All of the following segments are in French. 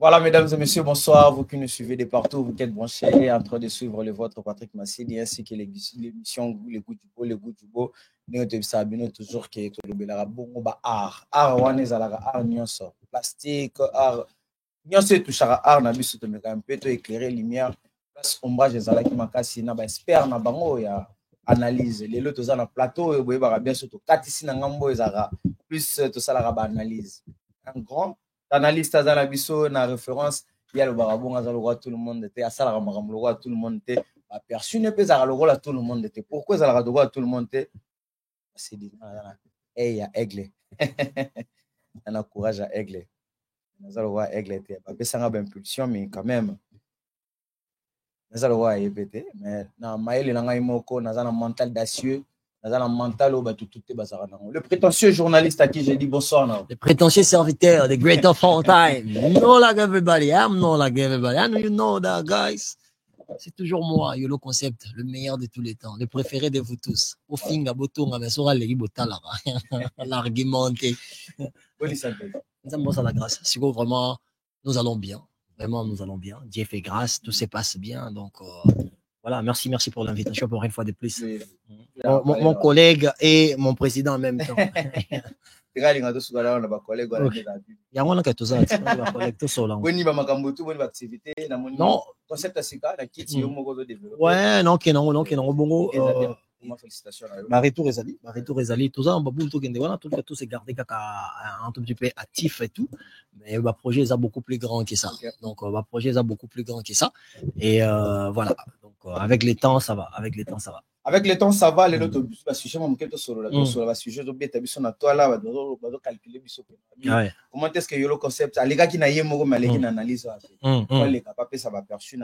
Voilà, mesdames et messieurs, bonsoir. Vous qui nous suivez de partout, vous qui êtes branchés en train de suivre le vôtre Patrick Massidi ainsi que l'émission Les Goûts du Beau, Les Goûts du Beau. Nous avons toujours qui est le bongo ba art. Art wane zalaka art nyonso. Plastique, art nyonso touchera art na biso to meka un peu to éclairer lumière. Place ombrage zalaki makasi na ba expert na bango ya analyse. Lelo toza na plateau boye ba bien surtout katisi na ngambo ezaka plus to salaka ba analyse. Un grand analyste azala biso na référence il y a le barabon azala roi tout le monde était asala makambo le roi tout le monde était aperçu ne peut azala le roi tout le monde était pourquoi azala le roi tout le monde était c'est dit il y a aigle on a courage à aigle azala le roi aigle était pas ça a impulsion mais quand même azala le roi épété mais na maël na ngai moko nazana mental d'acieux. Le prétentieux journaliste à qui j'ai dit bonsoir. Non? Le prétentieux serviteur, the great of all time. You know like everybody. I'm not like everybody. I know you know that, guys. C'est toujours moi, Yolo Concept, le meilleur de tous les temps, le préféré de vous tous. Au fin, à Botonga, mais sera les Botala. L'argumenté. Nous avons la grâce. Si vraiment, nous allons bien. Vraiment, nous allons bien. Dieu fait grâce, tout se passe bien. Donc, voilà, merci pour l'invitation pour une fois de plus. Oui. Mon collègue et mon président en même temps. Il y a un non. Ouais, non, bongo. Marito Rezali, tout ça, on va tout se garder un tout petit peu actif et tout. Mais le projet est beaucoup plus grand que ça. Donc, le projet est beaucoup plus grand que ça. Et voilà. Donc, avec le temps, ça va. Avec le temps, ça va. Avec le temps, ça va. Les autres sujet, sur le sujet de calculer. Comment est-ce que le concept, les gars qui n'ont pas une analyse, les capables, ça va perçu. Il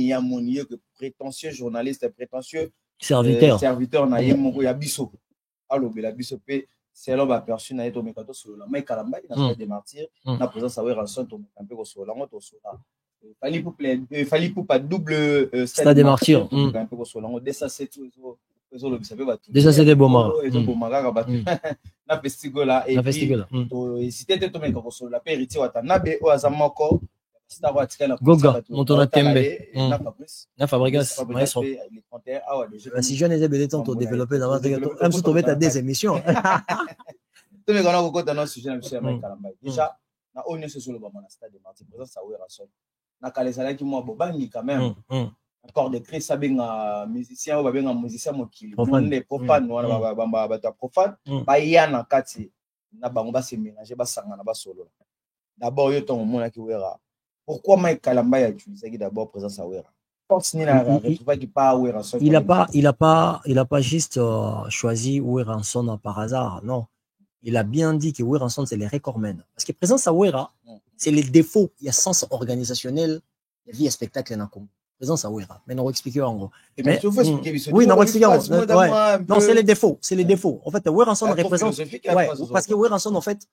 y a que prétentieux journaliste, prétentieux serviteur, il y a biso. Alors, la biso, c'est l'homme perçu. Il y a tout mécato sur la main, Kalamba, il a des martyrs. La présence, ça va être un peu sur la moto, sur la. Il fallait pour pas double stade des martyrs. Déjà c'est des beaux marins. Na festival là et puis si tu tombé comme sur la héritier watanabe ou azamoko Goga montona tembe na Fabregas maestro si jeune est belé tant développer dans votre même si tu à des émissions tu me connais beaucoup dans notre sujet déjà na on sur le stade des martyrs présence ça ouais raison na kalesala ki mo bobangi quand même accord de Chris abenga musicien ou babenga musicien mokili monde profane wana ba profane ba yana kati na bango ba se mélanger ba sangana ba solo d'abord yo ton mona ki wera pourquoi Mike Kalamba a utilisé d'abord présence à wera force ni na retrouver qui pas wera il a pas juste choisi Weranson par hasard non il a bien dit que Weranson c'est les recordmen parce que présence à wera c'est les défauts il y a sens organisationnel de vie et spectacle na Congo présence à Ouera. Mais on va expliquer en gros. Mais, oui, on va expliquer en gros. Ouais. Non, c'est les défauts. C'est les défauts. En fait, Weranson représente. Ouais, parce que Weranson, en fait,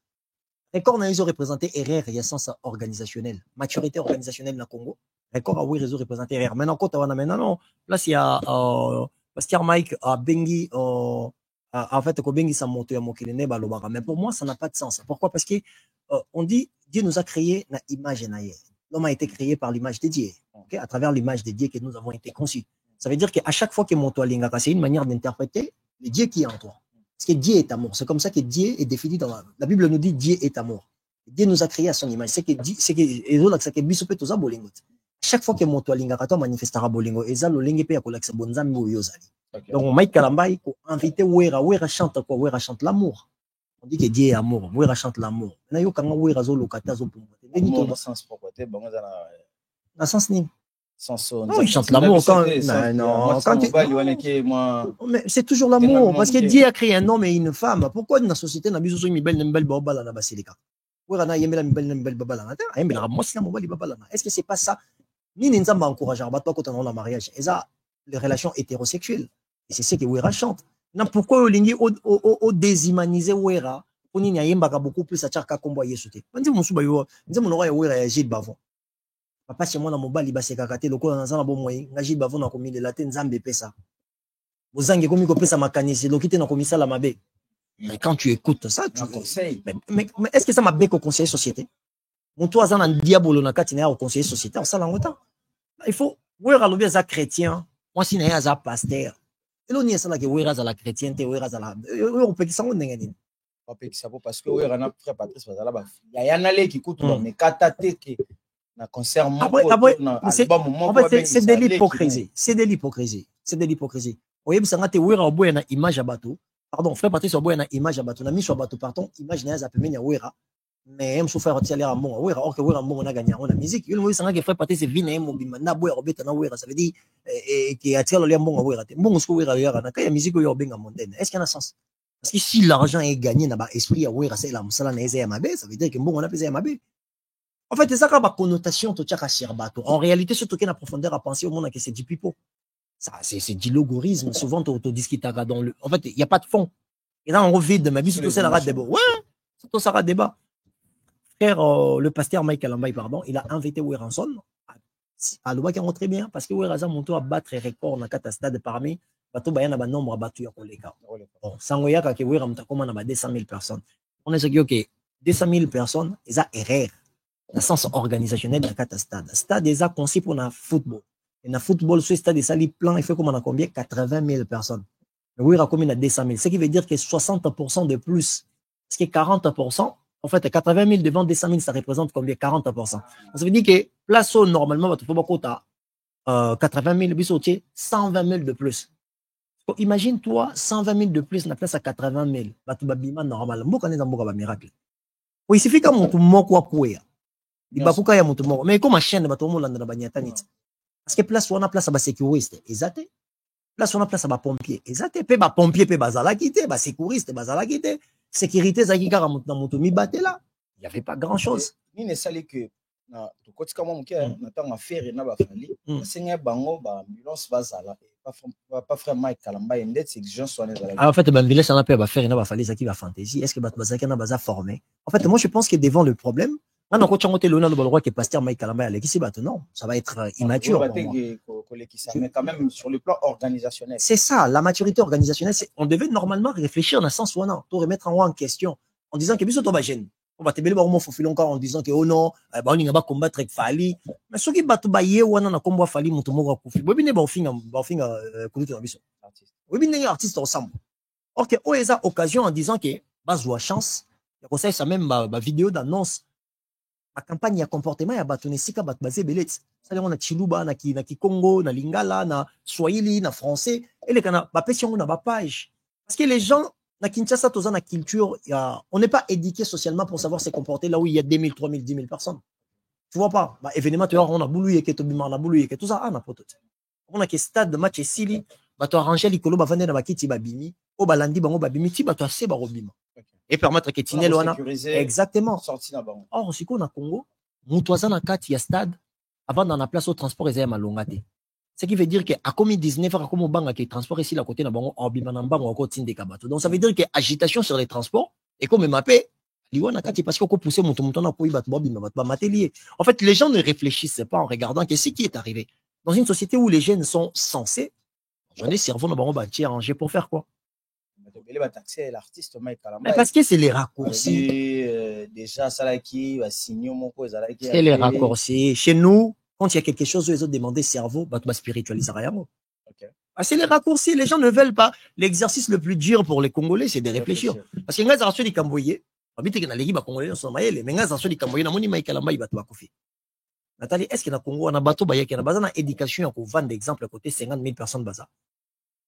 record ils ont représenté RR, il y a sens organisationnel. Maturité organisationnelle dans le Congo. Record à Ouera, ils ont représenté RR. Maintenant, quand on a maintenant, non. Là, il y a Pascal Mike à Bengi. En fait, quand Bengi s'est monté à Mokilene, mais pour moi, ça n'a pas de sens. Pourquoi? Parce que on dit Dieu nous a créé une image. L'homme a été créé par l'image de Dieu. Okay? À travers l'image de Dieu que nous avons été conçus. Ça veut dire qu'à chaque fois que mon toit lingaka, c'est une manière d'interpréter le Dieu qui est en toi. Parce que Dieu est amour. C'est comme ça que Dieu est défini dans la Bible nous dit Dieu est amour. Dieu nous a créé à son image. C'est que chaque fois que mon toit lingaka, toi manifestera bolingo. Et ça, le lingue peut y bonzami ou yozali. Donc, Mike Kalambai, pour inviter Wera chante quoi? Wera chante l'amour. On dit que Dieu est amour. Wera chante l'amour. Maintenant, quand Wera zo lokata zo pour dans sens pourquoi t'es bon dans sens ni non il chante l'amour quand non quand mais c'est toujours l'amour parce que Dieu a créé un homme et une femme pourquoi dans la société na biso so mi belle babala na basilika wera na yemela mi belle babala na ta yemela moi si na mobali babala na est-ce que c'est pas ça ni nzamba encourager bato ko dans le mariage et ça les relations hétérosexuelles et c'est ce que Wera chante na pourquoi olingi o déshumaniser Wera on y a beaucoup plus à Tchaka Kombo Yesu te. Ndi musuba yo, ndi monora ya wera ya Gilles Bavon. Papa chez moi na mobali baseka kate loko na zana bo moyi, na Gilles Bavon na komi de la te nzambe pesa. Bozangi komi ko pesa makanisi lokite na komisa la mabe. Mais quand tu écoutes ça, tu conseilles. Mais est-ce que ça m'a bien au conseil société? mon toi ça un diabolo na kati na au conseiller sociétaire ça l'angota il faut wera lobi za chrétien moi si na za pasteur et l'on y ça là que wera za la chrétienté wera za la on peut qui ça on ngani parce que wera na frère Patrice bazala ba ya yana le ki kutu ba me kata teke na concert c'est de l'hypocrisie c'est de l'hypocrisie c'est de l'hypocrisie oyebi sanga te wera oboya na image ya bato pardon frère Patrice oboya na image ya bato na miso ya bato pardon image na za pemenya wera mais même souffrir retirer l'air bon wera or que wera bon on a gagné on a musique il me sanga que frère Patrice vient mobimba na boya obeta na wera ça veut dire que attire l'air bon wera te bon ce wera yara na kaya musique yo benga montaine est-ce qu'il y a un sens parce que si l'argent est gagné na ba esprit ya wera c'est la musala na eza mabe ça veut dire que bon on a pesé mabe. En fait, c'est ça qui a une connotation to tchaka sherbato. En réalité, surtout qu'il y a une profondeur à penser au monde que c'est du pipeau. Ça, c'est du logorisme. Souvent, tu discutes dans le. En fait, il n'y a pas de fond. Et là, on revide de ma vie, surtout c'est la rate débat. Ouais, surtout ça rate débat. Frère, le pasteur Mike Alambay, pardon, il a invité Weranson à l'ouest qui rentre très bien parce que Weranson monte à battre record dans le stade parmi. Bateau Bayana a un nombre battu à Koleka. Bon, Sangoya, quand Weranson a commandé 200 000 personnes. On a dit, ok, 200 000 personnes, ils ont erreur. Dans le sens organisationnel de la stade. Le stade est conçu pour le football. Et dans le football, ce stade est sali plan, il fait comme on a combien 80 000 personnes. Mais oui, il y a combien de 200 000. Ce qui veut dire que 60% de plus. Parce que 40%, en fait, 80 000 devant 200 000, ça représente combien 40%. Ça veut dire que place où normalement, il faut beaucoup 80 000, puis 120 000 de plus. Imagine-toi 120 000 de plus, la place à 80 000. Normal. Miracle. Oui, il suffit que mon mot quoi. Ibakuka ya mutu moko mais comme chaîne bato mo landa na banyataniti parce que place wana place ba sécuriste ezate place wana place ba pompier ezate pe ba pompier pe bazala kité ba sécuriste bazala kité sécurité zaki kaka mutu na mutu mi batela il y avait pas grand chose ni ne sali que na to kotika mo muke na tanga faire na ba fali senga bango ba ambulance bazala pas frère Mike Kalamba et net exigence soit en fait ben ambulance na pe ba faire na ba fali zaki ba fantaisie est-ce que ba bazaki na baza formé en fait moi je pense que devant le problème non, quand tu as le roi qui est pasteur Mike Kalamba, non, ça va être immature. Mais quand même sur le plan organisationnel. C'est ça, la maturité organisationnelle. On devait normalement réfléchir dans le sens où on remettre en question en disant que on va gêner. On va te bélir encore en disant que oh non, on va combattre avec Fali. Mais ceux qui battent bailler ou on a combat Fali, mon tomo va couper. Oui, bien, bon, oui, bien, artiste ensemble. Or que on a occasion en disant que base ou chance, il conseille ça même ma vidéo d'annonce. La campagne ya comportement ya bato nesika bato basé belet ça on a chiluba na ki Congo na lingala na swahili na français et les kana ba pession na ba page parce que les gens na Kinshasa toza na culture on n'est pas éduqué socialement pour savoir se comporter là où il y a 2000 3000 10 000 personnes tu vois pas bah événement tu vois on a boulu yeke to bima na boulu yeke tout ça na poto on a que stade de match sili bato arranger likolo ba vendre na bakiti ba bimi o balandi bango ba bimi ti bato ase ba robima et permettre que Tinel wana exactement or siko na Congo mutoza na kati ya stade avant dans la place au transport ezaya malonga te ce qui veut dire que à comme 19 à comme banga que transport ici la côté na bango obima na mbango ko tinde kabato donc ça veut dire que agitation sur les transports et comme mapé liwana kati parce que ko pousser muto na ko ibatu bobima batu ba matelier en fait les gens ne réfléchissent pas en regardant que ce qui est arrivé dans une société où les jeunes sont censés j'en ai cerveau na bango ba arranger pour faire quoi. L'artiste Mike Kalamba. Mais parce que c'est les raccourcis. Déjà, ça qui va signer mon cause. C'est les raccourcis. Chez nous, quand il y a quelque chose où ils ont demandé cerveau, bah tu vas spiritualiser rien. Okay. Ah, c'est les raccourcis. Les gens ne veulent pas. L'exercice le plus dur pour les Congolais, c'est de réfléchir. Parce qu'il y a des gens qui Cambouillé. Nathalie, est-ce qu'il y a Congo, on a bateau, il y a une éducation, on vend d'exemples à côté 50 000 personnes.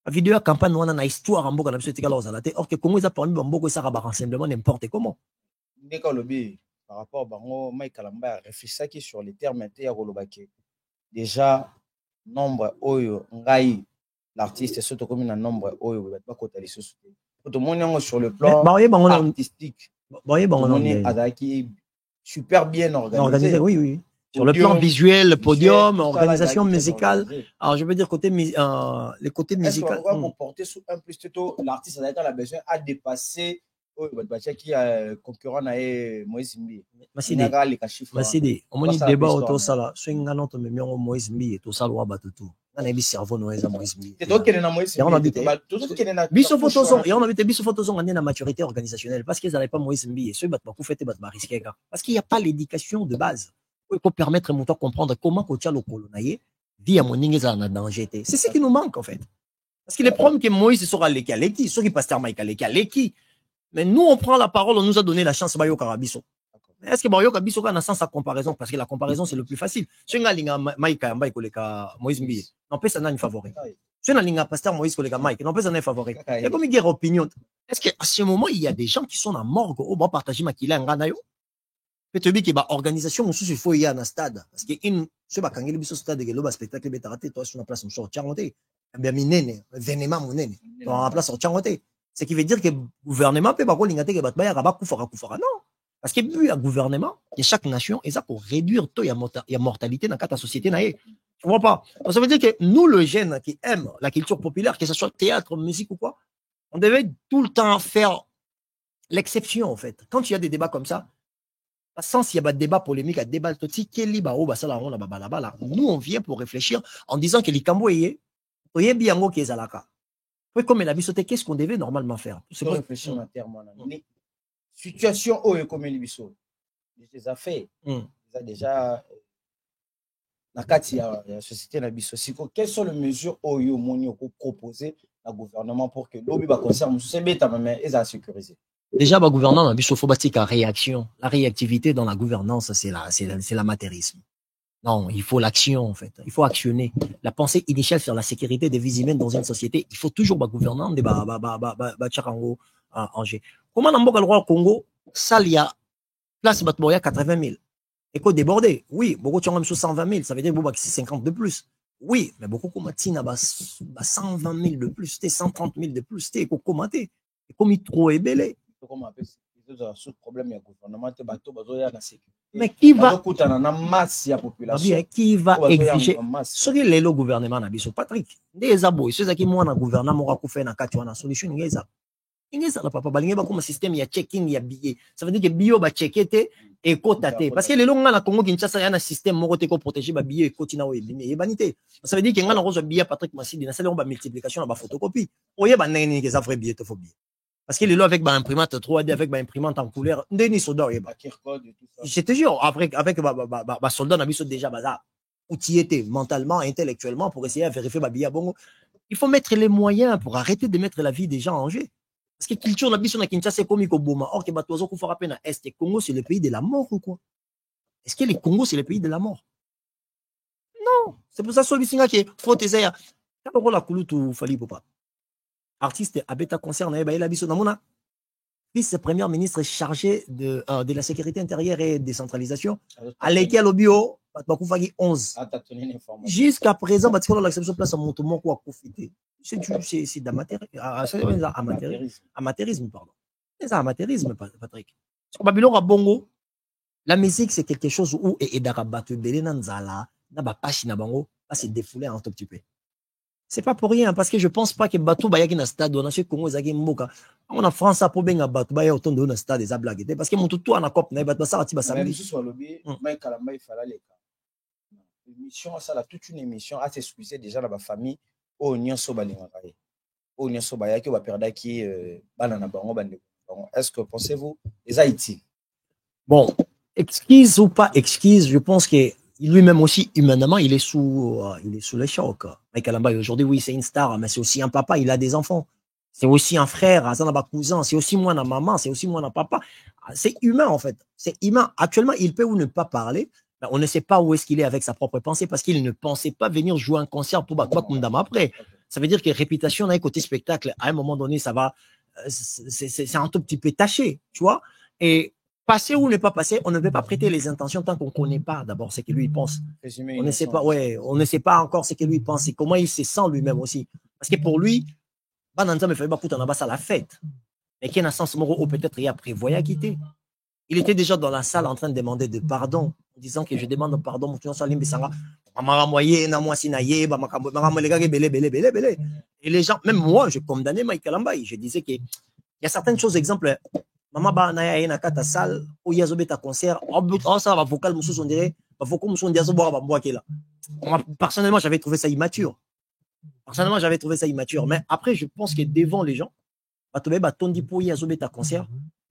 La vidéo campagne on a histoire en boka na biso tikala ozalate or que Congo ça parmi bamboko ça ba rassemblement n'importe comment ndeka lobi par rapport bango Mike Kalamba réfléchissaki sur les termes inter kolobake déjà nombre oyo ngai l'artiste surtout comme un nombre oyo ba kota lisusu to monyango sur le plan artistique azaki super bien organisé oui sur le plan visuel, podium, organisation musicale. Alors, je veux dire, les côtés musicaux. On va comporter sous un plus tôt, l'artiste a besoin à dépasser qui a concurrent Moïse Mbi. Masidi, on m'a dit débat autour de ça là. Soit un autre même Moïse Mbi et tout ça, loi batutu. On a mis cerveau Noël Moïse Mbi. C'est toi qui es dans Moïse Mbi. On a habité. Biso photos, on a Biso photos on a la maturité organisationnelle parce qu'ils n'avaient pas Moïse Mbi et ceux qui ont fait risquer parce qu'il n'y a pas l'éducation de base. Il faut permettre à mon temps de comprendre comment coacher le colonnaïe via mon ingénieur en danger. C'est ce qui nous manque en fait. Parce qu'il est problème que Moïse sera l'éki, ceux qui pasteur Mike l'éki. Mais nous on prend la parole, on nous a donné la chance Bayo Karabiso. Est-ce que Bayo Karabiso a un sens à comparaison parce que la comparaison c'est le plus facile. Si on a linga Mike Mbaye koleka Moïse Mbi, non peut ça n'a une favori. Si on a linga pasteur Moïse koleka Mike, non peut ça n'a une favori. Il y a comme une guerre opinion. Est-ce qu'à ce moment il y a des gens qui sont en morgue au bas partager makila nganayo? Peut-être que bah organisation aussi il faut y aller à un stade parce que une ce bah quand il est au stade que le spectacle est raté toi sur la place on sort tiaronté bien minene vénément monene dans la place on tiaronté ce qui veut dire que gouvernement peut pas lingaté que batba ya rabat koufara non parce que but à gouvernement et chaque nation est ça pour réduire taux ya mortalité dans la société na tu vois pas donc ça veut dire que nous le jeune qui aime la culture populaire que ce soit théâtre musique ou quoi on devait tout le temps faire l'exception en fait quand il y a des débats comme ça. Sans s'il y a des débats polémiques, à débat nous on vient pour réfléchir en disant que les Cambouéens, comme elle a dit, qu'est-ce qu'on devait normalement faire? C'est réfléchir en termes. Situation où est comme Libiso, les affaires, déjà la société Nabiso. Quelles sont les mesures où vous proposez au gouvernement pour que l'OBI concerne ce bêta mais ils a sécurisé? Déjà, le gouvernement a faut la réaction. La réactivité dans la gouvernance, c'est l'amateurisme. Non, il faut l'action, en fait. Il faut actionner. La pensée initiale sur la sécurité des vies humaines dans une société, il faut toujours le gouvernement de Tcharango Angers. Comment on a le droit au Congo? Ça, il y a place Batmoya 80 000. Et quoi débordé? Oui, beaucoup de gens même sur 120 000. Ça veut dire que c'est 50 de plus. Oui, mais beaucoup comme Tina, 120 000 de plus, 130 000 de plus, et comme il trop ébélé. Mais qui va exiger ce qui est le gouvernement Patrick des abois ceux qui moi na gouvernement a fait na kati wana solution ngeza la papa balinge ba comme système ya checking ya billet ça veut dire que bio ba checkete et kotate parce que les longs na Congo Kinshasa ya na système moko te ko protéger ba billet et kotina o ebimi et banité ça veut dire que ngana rozo billet Patrick Masidi na sala ba multiplication na ba photocopie oye ba nene que ça vrai billet to faux billet. Parce qu'il est là avec ma imprimante 3D, avec ma imprimante en couleur. Denis Soda, je te jure, avec ma soldat, on a mis déjà bazar. Outillé mentalement, intellectuellement, pour essayer de vérifier ma billet bon. Il faut mettre les moyens pour arrêter de mettre la vie des gens en jeu. Parce que culture, la mission, Kinshasa, c'est comme Ikoboma. Or, que Batozo, qu'on fera peine à Est. Et Congo, c'est le pays de la mort ou quoi? Est-ce que le Congo, c'est le pays de la mort? Non. C'est pour ça que celui-ci qui est faut essayer. Quand on a coulu tout, fallait pas. Artiste Abeta concerne la biso namona vice-premier ministre chargé de la sécurité intérieure et décentralisation à l'équipe au bio 11 jusqu'à présent l'acception place à montement quoi profiter c'est amateurisme pardon c'est amateurisme Patrick Babylon à Bongo la musique c'est quelque chose où et darabatu belena nzala na ba pashi na bango va se défouler un tout petit peu. C'est pas pour rien, parce que je pense pas que Batou Bayaki na stade, on a chez Congo Zaki Mboka. On a France à Pobenga Batou Bayaki autant de na stade des blagues. Parce que mon tout en a cop, na Batou ça atiba samedi. Sur le lobby, Mike Kalamba il fallait les cas. L'émission ça là toute une émission à s'excuser déjà dans ma famille au Nyon Sobalinga. Au Nyon Sobayaki va perdre qui banana bango bande. Est-ce que pensez-vous les Haïti? Bon, exquise ou pas exquise, je pense que lui-même aussi, humainement, il est sous le choc. Michael Ambay, aujourd'hui, oui, c'est une star, mais c'est aussi un papa, il a des enfants. C'est aussi un frère, un cousin, c'est aussi moi, ma maman, c'est aussi moi, ma papa. C'est humain, en fait. C'est humain. Actuellement, il peut ou ne pas parler. Mais on ne sait pas où est-ce qu'il est avec sa propre pensée parce qu'il ne pensait pas venir jouer un concert pour Bakwa Kundama après. Ça veut dire que réputation, d'un côté spectacle, à un moment donné, ça va, c'est un tout petit peu taché, tu vois. Et passer ou ne pas passer, on ne veut pas prêter les intentions tant qu'on ne connaît pas d'abord ce que lui pense. On ne sait pas, ouais, on ne sait pas encore ce que lui pense et comment il se sent lui-même aussi. Parce que pour lui, Bananza me fait pas foutre en bas à la fête. Mais qu'il y a un sens moral ou peut-être il a prévoyé à quitter. Il était déjà dans la salle en train de demander de pardon, en disant que je demande pardon, mon salim besanga. Et les gens, même moi, je condamnais Michael Ambay. Je disais qu'il y a certaines choses, exemple, maman ba na ya na kata salle où il y a un concert, ça va vocal musu on dirait, va vocal musu on dirait zo boire ba boire là. Personnellement, j'avais trouvé ça immature. Personnellement, j'avais trouvé ça immature. Mais après, je pense que devant les gens, concert,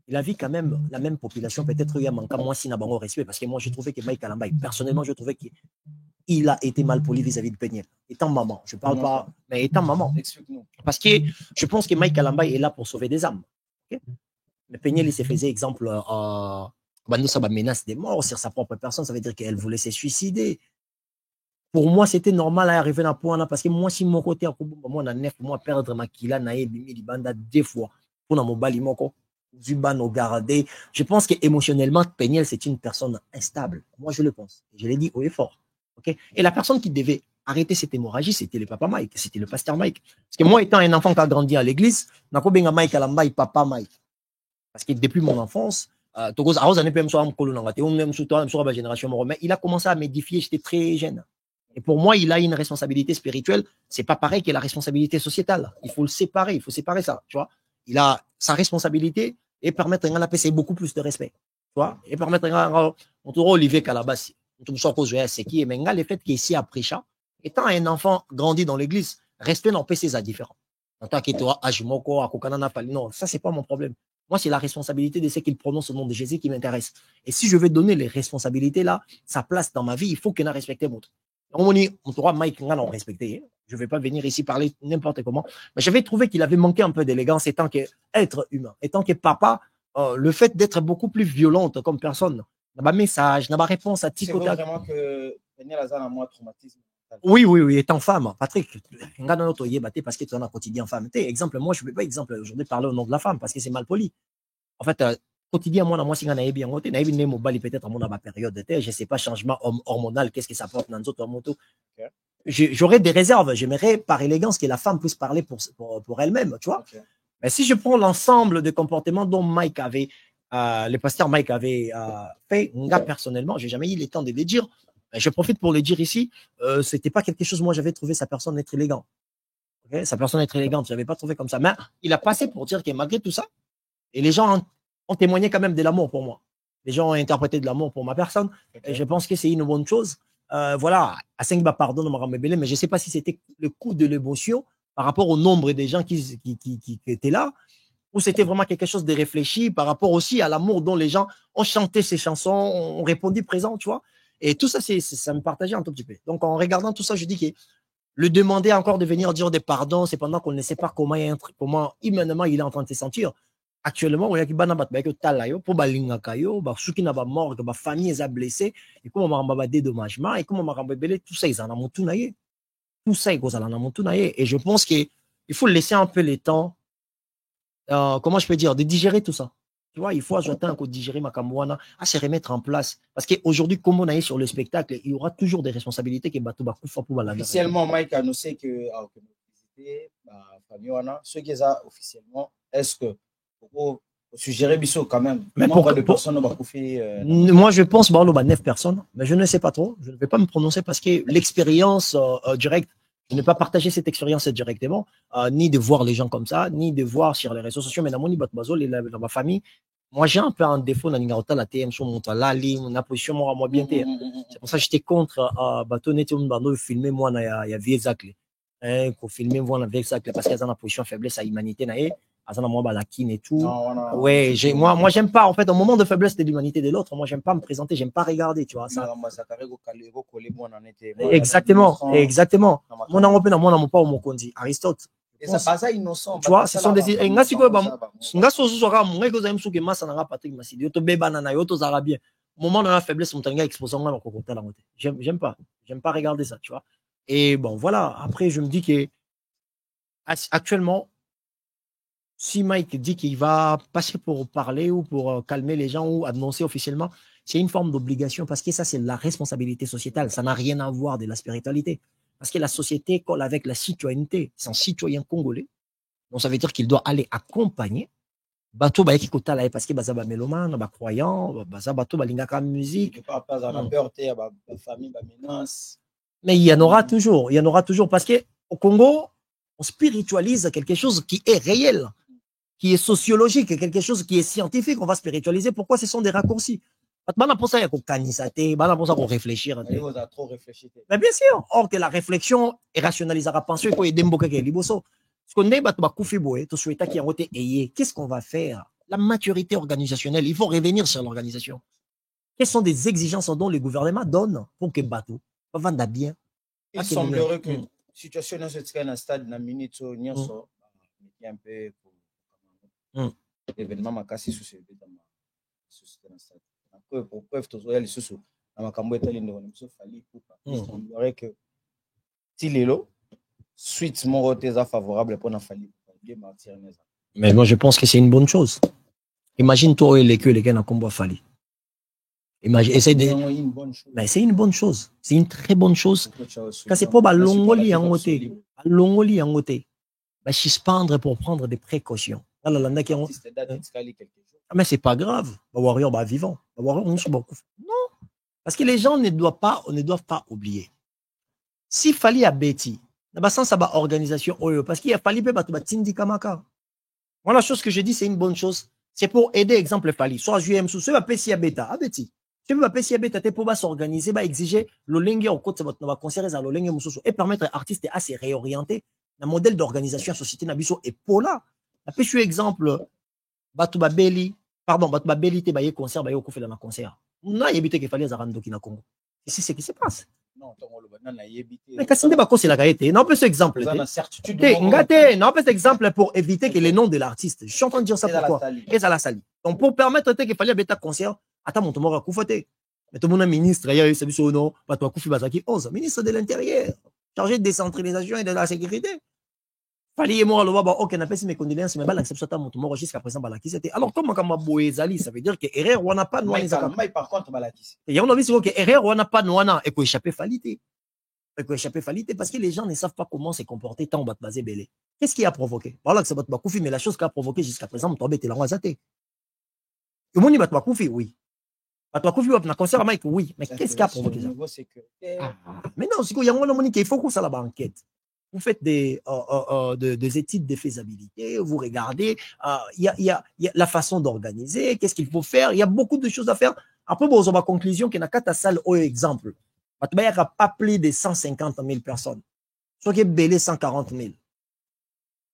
il a vu quand même la même population. Peut-être il y a manqué moins si n'a respect. Parce que moi, je trouvais que Mike Kalamba, personnellement, je trouvais qu'il a été mal poli vis-à-vis de Peniel. Étant maman, je ne parle pas, mais étant maman. Explique-nous. Parce que je pense que Mike Kalamba est là pour sauver des âmes. Okay? Mais Peniel, il se faisait exemple, ça va menace de mort sur sa propre personne. Ça veut dire qu'elle voulait se suicider. Pour moi, c'était normal à arriver à un point là, parce que moi, si mon côté, moi, on a 9 mois, perdre ma kila, naïe, bimi, libanda, 2 fois, pour mon bali, moko, zuban, au garder. Je pense qu'émotionnellement, Peniel, c'est une personne instable. Moi, je le pense. Je l'ai dit haut et fort. Okay? Et la personne qui devait arrêter cette hémorragie, c'était le papa Mike, c'était le pasteur Mike. Parce que moi, étant un enfant qui a grandi à l'église, je suis Mike Alamba, papa Mike. Parce que depuis mon enfance, mais il a commencé à m'édifier, j'étais très jeune. Et pour moi, il a une responsabilité spirituelle. C'est pas pareil que la responsabilité sociétale. Il faut le séparer. Il faut séparer ça. Tu vois, il a sa responsabilité et permettre à la paix, c'est beaucoup plus de respect. Tu vois, et permettre à Olivier Calabassi, c'est qui est le fait qu'ici à Précha, étant un enfant grandi dans l'église, respect dans PC, c'est différent. En tant qu'étoile, Ajimoko, Akokanana, non, ça c'est pas mon problème. Moi, c'est la responsabilité de ce qu'il prononce au nom de Jésus qui m'intéresse. Et si je vais donner les responsabilités là, sa place dans ma vie, il faut qu'il ait respecté l'autre. On doit Mike Ngan respecté. Je ne vais pas venir ici parler n'importe comment. Mais j'avais trouvé qu'il avait manqué un peu d'élégance étant qu'être humain, étant que papa, le fait d'être beaucoup plus violente comme personne, n'a pas message, n'a pas réponse à C'est vraiment que Daniel Azan a moins traumatisme. Oui, étant femme, Patrick, parce que tu es un quotidien femme. Exemple, moi, je ne peux pas exemple aujourd'hui parler au nom de la femme parce que c'est mal poli. En fait, quotidien, moi, si on a bien noté, peut-être à mon période, je ne sais pas, changement hormonal, qu'est-ce que ça porte dans notre moto. J'aurais des réserves. J'aimerais, par élégance, que la femme puisse parler pour elle-même, tu vois. Okay. Mais si je prends l'ensemble des comportements dont Mike avait, le pasteur Mike avait fait, moi, personnellement, j'ai jamais eu le temps de les dire. Je profite pour le dire ici. C'était pas quelque chose, moi, j'avais trouvé sa personne être élégant. Okay? Sa personne être élégante, j'avais pas trouvé comme ça. Mais il a passé pour dire que malgré tout ça, et les gens ont témoigné quand même de l'amour pour moi. Les gens ont interprété de l'amour pour ma personne. Okay. Et je pense que c'est une bonne chose. Voilà, à 5 pardon, mais je ne sais pas si c'était le coup de l'émotion par rapport au nombre de gens qui étaient là, ou c'était vraiment quelque chose de réfléchi par rapport aussi à l'amour dont les gens ont chanté ces chansons, ont répondu présent, tu vois. Et tout ça, ça me partageait un tout petit peu. Donc, en regardant tout ça, je dis que le demander encore de venir dire des pardons, c'est pendant qu'on ne sait pas comment humainement il est en train de se sentir. Actuellement, il y a qui banana talayo pour balinga kayo, ceux qui n'ont pas mort, que famille est blessée, et comment on va dédommagement, et comment on va tout ça, ils en ont tout naïe. Tout ça, ils en ont tout naïe. Et je pense qu'il faut laisser un peu le temps, comment je peux dire, de digérer tout ça. Tu vois, il faut ajouter un coup de digérer ma camouana, à se remettre en place. Parce qu'aujourd'hui, comme on est sur le spectacle, il y aura toujours des responsabilités qui battent pour la officiellement, Mike a annoncé que ceux qui ont officiellement, est-ce que pour suggérer Bissot quand même. Mais pourquoi de personnes moi, je pense qu'il y a 9 personnes, mais je ne sais pas trop. Je ne vais pas me prononcer parce que l'expérience directe, je n'ai pas partagé cette expérience directement, ni de voir les gens comme ça, ni de voir sur les réseaux sociaux, mais dans mon dans ma famille. Moi, j'ai un peu un défaut dans la TM sur mon lali, mon position, moi, bien. C'est pour ça que j'étais contre bateau filmer moi, il y a vieux zacle. Pour filmer moi, dans vieux zacle, parce qu'il y a une position faiblesse à l'humanité, et tout. Non, ouais, moi j'aime pas en fait au moment de faiblesse de l'humanité de l'autre, moi j'aime pas me présenter, j'aime pas regarder, tu vois ça. Exactement. Mon européen, moi mon pas au Mokondi, Aristote. Et ça passe innocent. Tu vois, ce sont des moment de la faiblesse, j'aime pas regarder ça, tu vois. Et bon, voilà, après je me dis que actuellement, si Mike dit qu'il va passer pour parler ou pour calmer les gens ou annoncer officiellement, c'est une forme d'obligation parce que ça, c'est la responsabilité sociétale. Ça n'a rien à voir de la spiritualité. Parce que la société colle avec la citoyenneté. C'est un citoyen congolais. Donc, ça veut dire qu'il doit aller accompagner. Bateau, parce que Bazaba mélomane, croyant, Bateau, Balingaka musique. Mais il y en aura toujours. Il y en aura toujours parce qu'au Congo, on spiritualise quelque chose qui est réel, qui est sociologique, quelque chose qui est scientifique, on va spiritualiser. Pourquoi ce sont des raccourcis? Bana pour ça, il y a qu'on canisate, bana pour ça qu'on réfléchir. On a trop réfléchi. Mais bien sûr, or que la réflexion est rationalisera penser qu'il faut aider Mboka qui est liboso. Ce qu'on est, bah, koufi boé, tout souhaita qui a été ayé. Qu'est-ce qu'on va faire? La maturité organisationnelle, il faut revenir sur l'organisation. Quelles sont des exigences dont le gouvernement donne pour que bateau vende bien? Il semblerait que la situation dans ce stade, dans minute, un peu événement m'a cassé sous ce stade. Pour preuve, tout ça, les sous dans ma cambo est allé dans le fallait pour il semblerait que si l'élo suite mon roteza favorable pour n'en fallir mais moi je pense que c'est une bonne chose. Imagine toi et les queues les gars dans combo falli. Imagine, essaye de. Mais c'est une bonne chose. C'est une très bonne chose. Quand c'est pas l'ongoli en côté, l'ongoli en côté, bah suspendre pour prendre des précautions. Mais c'est pas grave. Warrior bah vivant. Warrior on se beaucoup. Non, parce que les gens ne doivent pas oublier. Si fallait à Betty, dans sens ça va organisation parce qu'il y a fallu pas tindi kamaka. Voilà la chose que je dis, c'est une bonne chose. C'est pour aider exemple Fali. Soit JM sous ce va passer à Beta, à Betty. Tu veux passer à Beta, t'es pour s'organiser, va exiger le lingue au côté de votre conseiller à le lingue mususu et permettre à l'artiste à se réorienter. Le modèle d'organisation société nabiso est pour là. La pêche exemple, Batuba Belli, pardon, Batuba Belli, t'es baillé concert, baillé au coup fait dans un concert. On a évité qu'il fallait Zarando qui na Congo. Et c'est ce qui se passe. Mais Kassinde Bako, c'est la gaieté. Non, peut ce exemple. Non, peut exemple pour éviter que les noms de l'artiste. Je suis en train de dire ça pourquoi. Et ça la sali. Donc, pour permettre qu'il fallait bêta concert, attends, mon tomo à Koufote. Mais tout le monde ministre, il y a eu ce nom, pas toi Koufi Bazaki 11, ministre de l'Intérieur, chargé de décentralisation et de la sécurité. Fallait moi le voir, ok, on a fait mes condoléances, mais l'acceptation de mon tomo jusqu'à présent, Balaki c'était. Alors, comment Boezali, ça veut dire que erreur, on n'a pas de par contre, Balaki. Et on a vu que erreur, on n'a pas de et qu'on échappé falité. Parce que les gens ne savent pas comment se comporter tant bat basé belé. Qu'est-ce qui a provoqué? Voilà que c'est bat bakoufi, mais la chose qui a provoqué jusqu'à présent, on tombe la roisate. Le monde bat bakoufi, oui. Bat bakoufi, on a concert à Mike, oui. Mais qu'est-ce qui a provoqué ça? Mais non, c'est qu'il y a un moment qu'il faut qu'on ça la enquête. Vous faites des études de faisabilité, vous regardez, il y a la façon d'organiser, qu'est-ce qu'il faut faire, il y a beaucoup de choses à faire. Après, bon, on va conclusion qu'il y a quatre salles au exemple. Il n'y a pas plus de 150 000 personnes. Ce qui est belé 140 000.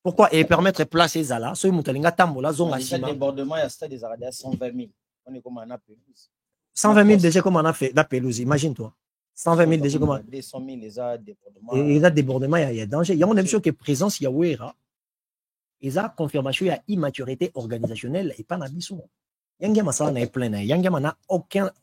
Pourquoi? Et permettre de placer ça là. Ce qui est tambola, zone à ciment. Le débordement, il y a stade des arrêts à 120 000. On est comme en pelouse. 120 000 déjà comme on a fait la pelouse, imagine-toi. 120 000 déjà comme on a. 200 000 les a débordements. Et les débordements, il y a danger. Il y a une émission qui est présence, il y a Ouera. Il y a confirmation, il y a immaturité organisationnelle et pas n'abissons. Il y a un ça, on est plein. Il y a un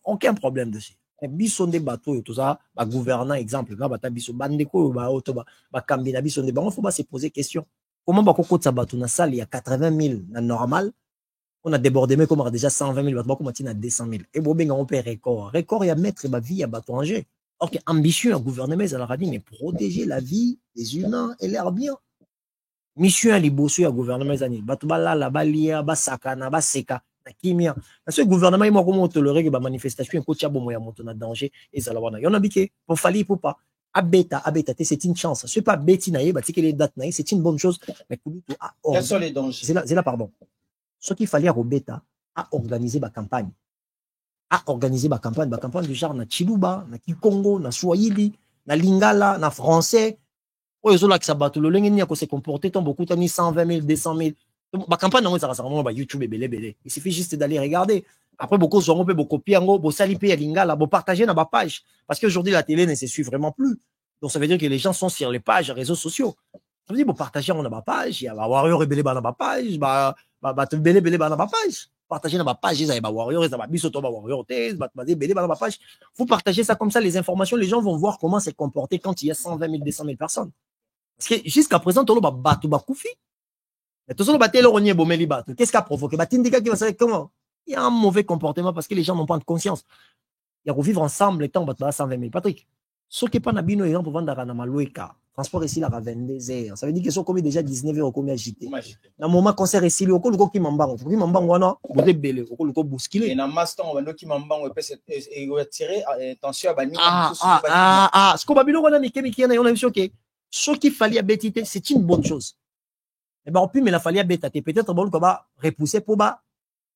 aucun problème dessus. Biso de bateau tout ça ba gouvernant exemple là bata biso bandeko ba auto ba kambina biso de on faut pas se poser question comment ba kokota sa bateau na salle il y a 80 000 na normal on a débordé mais comme déjà 120 000 bateau comment tina 200 000 et bon ben on peut record il y a mettre ba vie à bateau en jeu. Ok, ambition un gouvernement ça leur a dit mais protéger la vie des humains et leur bien mission à libossu à gouvernement zani bateau ba la balia ba sakana ba seka kimia parce que le gouvernement il m'a comment tolérer que ba manifestation ko tia bomo ya moto na danger et ça la wana yon a biké pour fali pour pas abeta c'est une chance c'est pas beti na ba tike les dates na c'est une bonne chose mais quels sont les dangers c'est là pardon ce qu'il fallait à beta à organiser ba campagne du genre na Chiluba na Kikongo na Swahili na Lingala na français o ezo la kisabato le lengeni ya ko se comporter tant beaucoup tani 120 000 200 000. Ma campagne, ça va YouTube et belé. Il suffit juste d'aller regarder. Après, beaucoup sont beaucoup copier, beaucoup saliper à Lingala, beaucoup partager dans ma page. Parce qu'aujourd'hui, la télé ne se suit vraiment plus. Donc, ça veut dire que les gens sont sur les pages, réseaux sociaux. Ça veut dire, partager dans ma page, il y a Warrior et belé dans ma page, belé dans ma page. Partager dans ma page, il y a Warrior, il y a Bisoto, Warrior, belé dans ma page. Faut partager ça comme ça, les informations, les gens vont voir comment se comporter quand il y a 120 000, 200 000 personnes. Parce que jusqu'à présent, tout le monde va koufi. Mais tout ça, qu'est-ce qui a provoqué? Comment? Il y a un mauvais comportement parce que les gens n'ont pas de conscience. Il y a que vivre ensemble les temps, 120 000. Patrick, ce qui n'est pas nabino, exemple, pour vendre à Maloueka, transport ici, là, à 22 heures. Ça veut dire qu'ils sont commis déjà 19 heures, combien agité. Dans le moment, concert ici, il y a un qui m'embarque. Il y a un qui m'embarque, il y a bousculé. Et dans le maston, il y a un qui m'embarque, il y a tiré, attention, ce qu'on va bien, on a mis, on a vu, ok. Ce qu'il fallait à Bétité, c'est une bonne chose. Eh ben, mais la fallu bêta, peut-être bon qu'on va repousser pour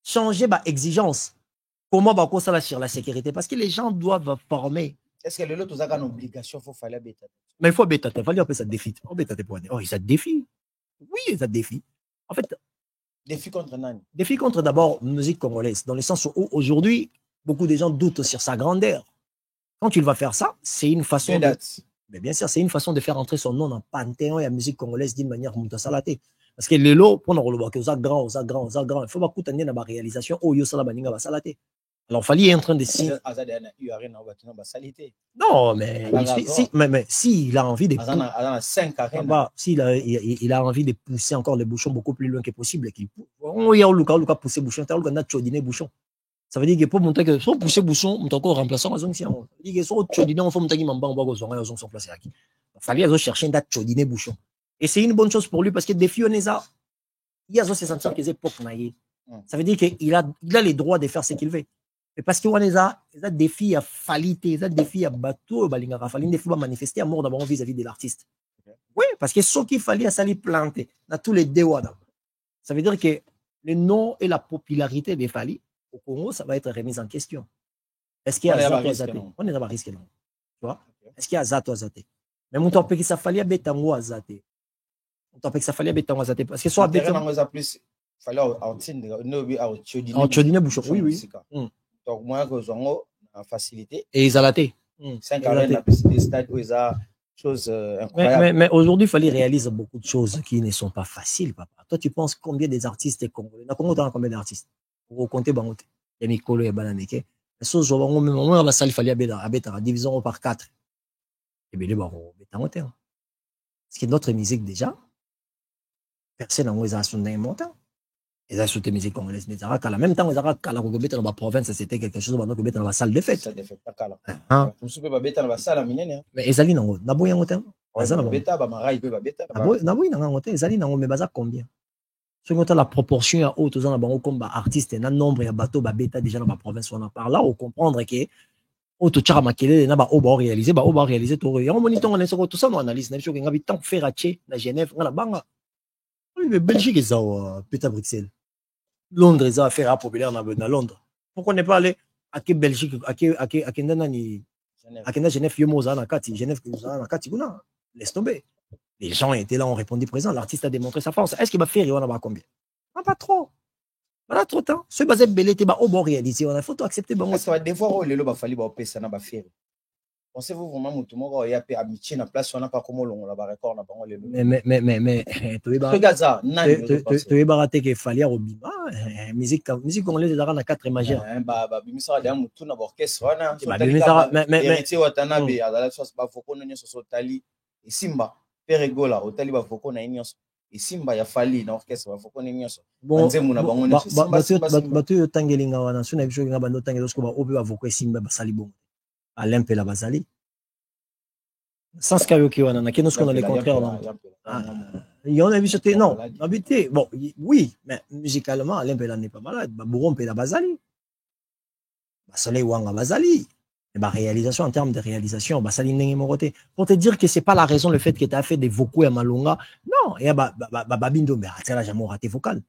changer exigence. Comment va ça sur la sécurité? Parce que les gens doivent former. Est-ce que l'autre a une obligation, il faut faire la bêta? Mais il faut bêta, il faut dire que ça défie. Oh, bêta, oh, ça défie. Oui, ça défie. En fait, défi contre Nani. Défi contre d'abord musique congolaise, dans le sens où aujourd'hui, beaucoup de gens doutent sur sa grandeur. Quand il va faire ça, c'est une façon de... Mais bien sûr, c'est une façon de faire entrer son nom dans le panthéon et la musique congolaise d'une manière mutasalate. Parce que les lots, pour nous relever, aux grand, il faut pas coûter dans la réalisation, oh, yo, ça la baninga va salater. Alors, il fallait être en train de signer. Non, mais s'il a envie de il a envie de pousser encore les bouchons beaucoup plus loin que possible, qu'il pousser bouchon, bouchon. Ça veut dire que pour montrer que soit pousser bouchon, on encore remplaçant zone si on dit que soit chodiner on faut monter mamba on va zone sont placés aquí. Il fallait aller chercher une date chodiner bouchon. Et c'est une bonne chose pour lui parce que défi on est ça. Il y a ce sentiment que c'est pour naïe. Ça veut dire qu'il a les droits de faire ce qu'il veut. Mais parce que on est ça, les défis à falité, les défis à bateau, balinga rafali, des fois manifester à mort d'abord vis-à-vis de l'artiste. Oui, parce que ce qu'il fallait à s'aller planter dans tous les déwada. Ça veut dire que le nom et la popularité des Fali au Congo, ça va être remis en question. Est-ce qu'il y a Zato Azate? On est dans le risque, non. Tu vois? Est-ce qu'il y a Zato Azate? Mais mon temps, que ça fallait Betango Azate. Mon temps, que ça fallait Betango Azate. Parce que soit Betango plus, fallait en Chodine Bouchon. Oui, oui. Donc, moi, que en facilité. Et Izalate. 5 arènes, la plus des stades où ils ont choses incroyables. Mais aujourd'hui, il fallait réaliser beaucoup de choses qui ne sont pas faciles, papa. Toi, tu penses combien des artistes congolais? Dans Congo, tu as combien d'artistes? Pour compter Bangote. Il y a Mikolo et Banameke. Mais ça, je vois, même moment, la salle, il fallait habiter à division par 4. Et bien, les barreaux, Bangote. Parce que notre musique, déjà, personne n'a eu à son montant. Ils ont sauté musique congolaise. Mais en même temps, ils ont dit que dans la province, c'était quelque chose dans la salle de fête. Mais ils allaient dans la boue. Combien? Ce qu'on a la proportion à haute dans la comme artiste, un nombre de bateaux bêta déjà dans la province. On en parle là, on comprendre que auto chara makele na ba oba réaliser tout. Et on monitor on tout ça on analyse. N'a pas tant faire à na Genève, on la banga. Mais Belgique est ça, Peter Bruxelles. Londres est affaire populaire dans Londres. Pourquoi n'est pas allé à Belgique, à Genève, Yomoza, na Kati, Genève, na Kati, laisse tomber. Les gens étaient là, ont répondu présent. L'artiste a démontré sa force. Est-ce qu'il va faire et on en va combien? Pas trop. Pas trop de temps. Ce basé belé, tu vas au bon réaliser. On a faut accepter. Est-ce qu'il va des fois où le loba falli ba ça n'a pas faire? Pensez-vous vraiment que tout le monde a été amitié dans place, on n'a pas comme on l'a record, on n'a pas le mais tu es baraté qu'il fallait au bima musique congolaise là na 4 majeurs bimisa da mutu na orchestre wana mais watanabe ala so ba foko no nyoso so tali Simba peregola otali ba foko na nyonso Simba ya fali na orchestre ba foko na nyonso banzemu na bango batu tangelinga wana suna bisho nga bando tangelo sko ba obe ba foko Simba ba sali bon Alain Pela Bazali. Sans karaoke, on a qui nous qu'on a les contraires. Il y en a vu c'était non, habité. Bon, oui, mais musicalement, Alain Pela n'est pas malade. Bouron Pela Bazali. Basale Wanga Bazali. Et réalisation en termes de réalisation, Basali n'est moroté. Pour te dire que c'est pas la raison le fait que tu as fait des vocaux à Malonga. Non, et Babindo, mais c'est là jamais raté vocal.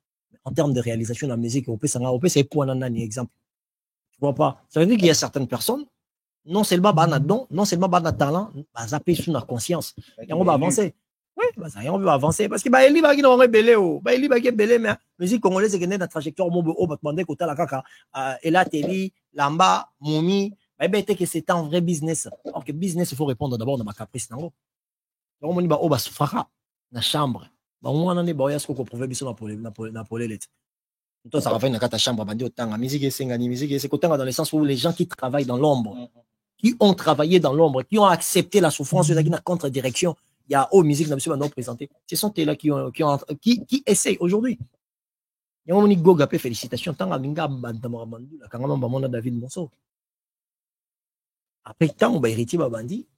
En termes de réalisation de la musique, on peut c'est pour un exemple. Tu vois pas. Ça veut dire qu'il y a certaines personnes. Non seulement non seulement talent, zapper sur la conscience. Et on va avancer. Oui, on va avancer parce que il va qui n'aurait belé il va qui belé mais musique congolaise qui est dans la trajectoire mobo au batmandé côté la kaka et là télé lamba momi que c'est un vrai business. Alors que business il faut répondre d'abord dans ma caprice nango. Donc on va au basufara na chambre. On a des boyas qu'on prouver biso na polelette. Toi ça va faire une chambre bandi autant musique c'est autant dans le sens où les gens qui travaillent dans l'ombre qui ont travaillé dans l'ombre, qui ont accepté la souffrance de la contre-direction. Il y a aux musiques, monsieur Bandon présenté. Ce sont eux là qui essayent aujourd'hui. Il y a un Goga, félicitations. Tant Aminga Bandamaramandu, la Kangamamamona David Monceau. Après tant, héritier Babandi,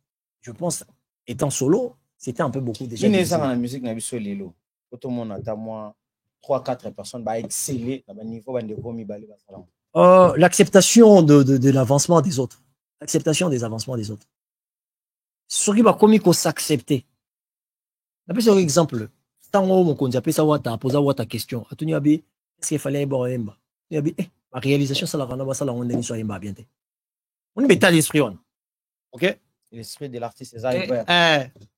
je pense, étant solo, c'était un peu beaucoup déjà. Qui est dans la musique, n'a sur Lilo. Tout le monde a moi 3-4 personnes, bah exceller dans le niveau de Romi Bali. L'acceptation de l'avancement des autres. L'acceptation des avancements des autres. Ce qui va comme il s'accepter. D'après par exemple, tant que mon conduit appelle ça wata, poser wata question. Atuni abi, est-ce qu'il fallait boire emba? Il abi, La réalisation, ça la rend ça la rend des missions bien. On est métal l'esprit, ok? L'esprit de l'artiste, c'est ça.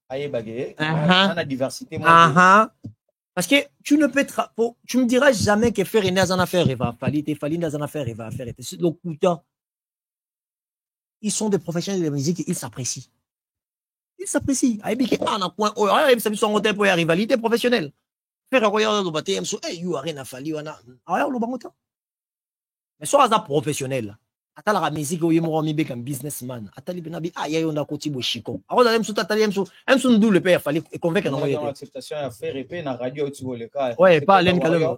Aïe, bagay. On a la diversité. Parce que tu ne peux tu me diras jamais que faire une affaire, il va falloir une affaire, il va faire. Donc, ils sont des professionnels de la musique, ils s'apprécient. Ils s'apprécient. Une rivalité professionnelle. Faire mais soit un professionnel. Attends la musique où il m'a comme businessman. Attends il y a un côté chico. Alors même sous attends même sous double père fallait convaincre non ouais acceptation à faire et na radio tu vois le cas. Ouais, pas l'aine calme.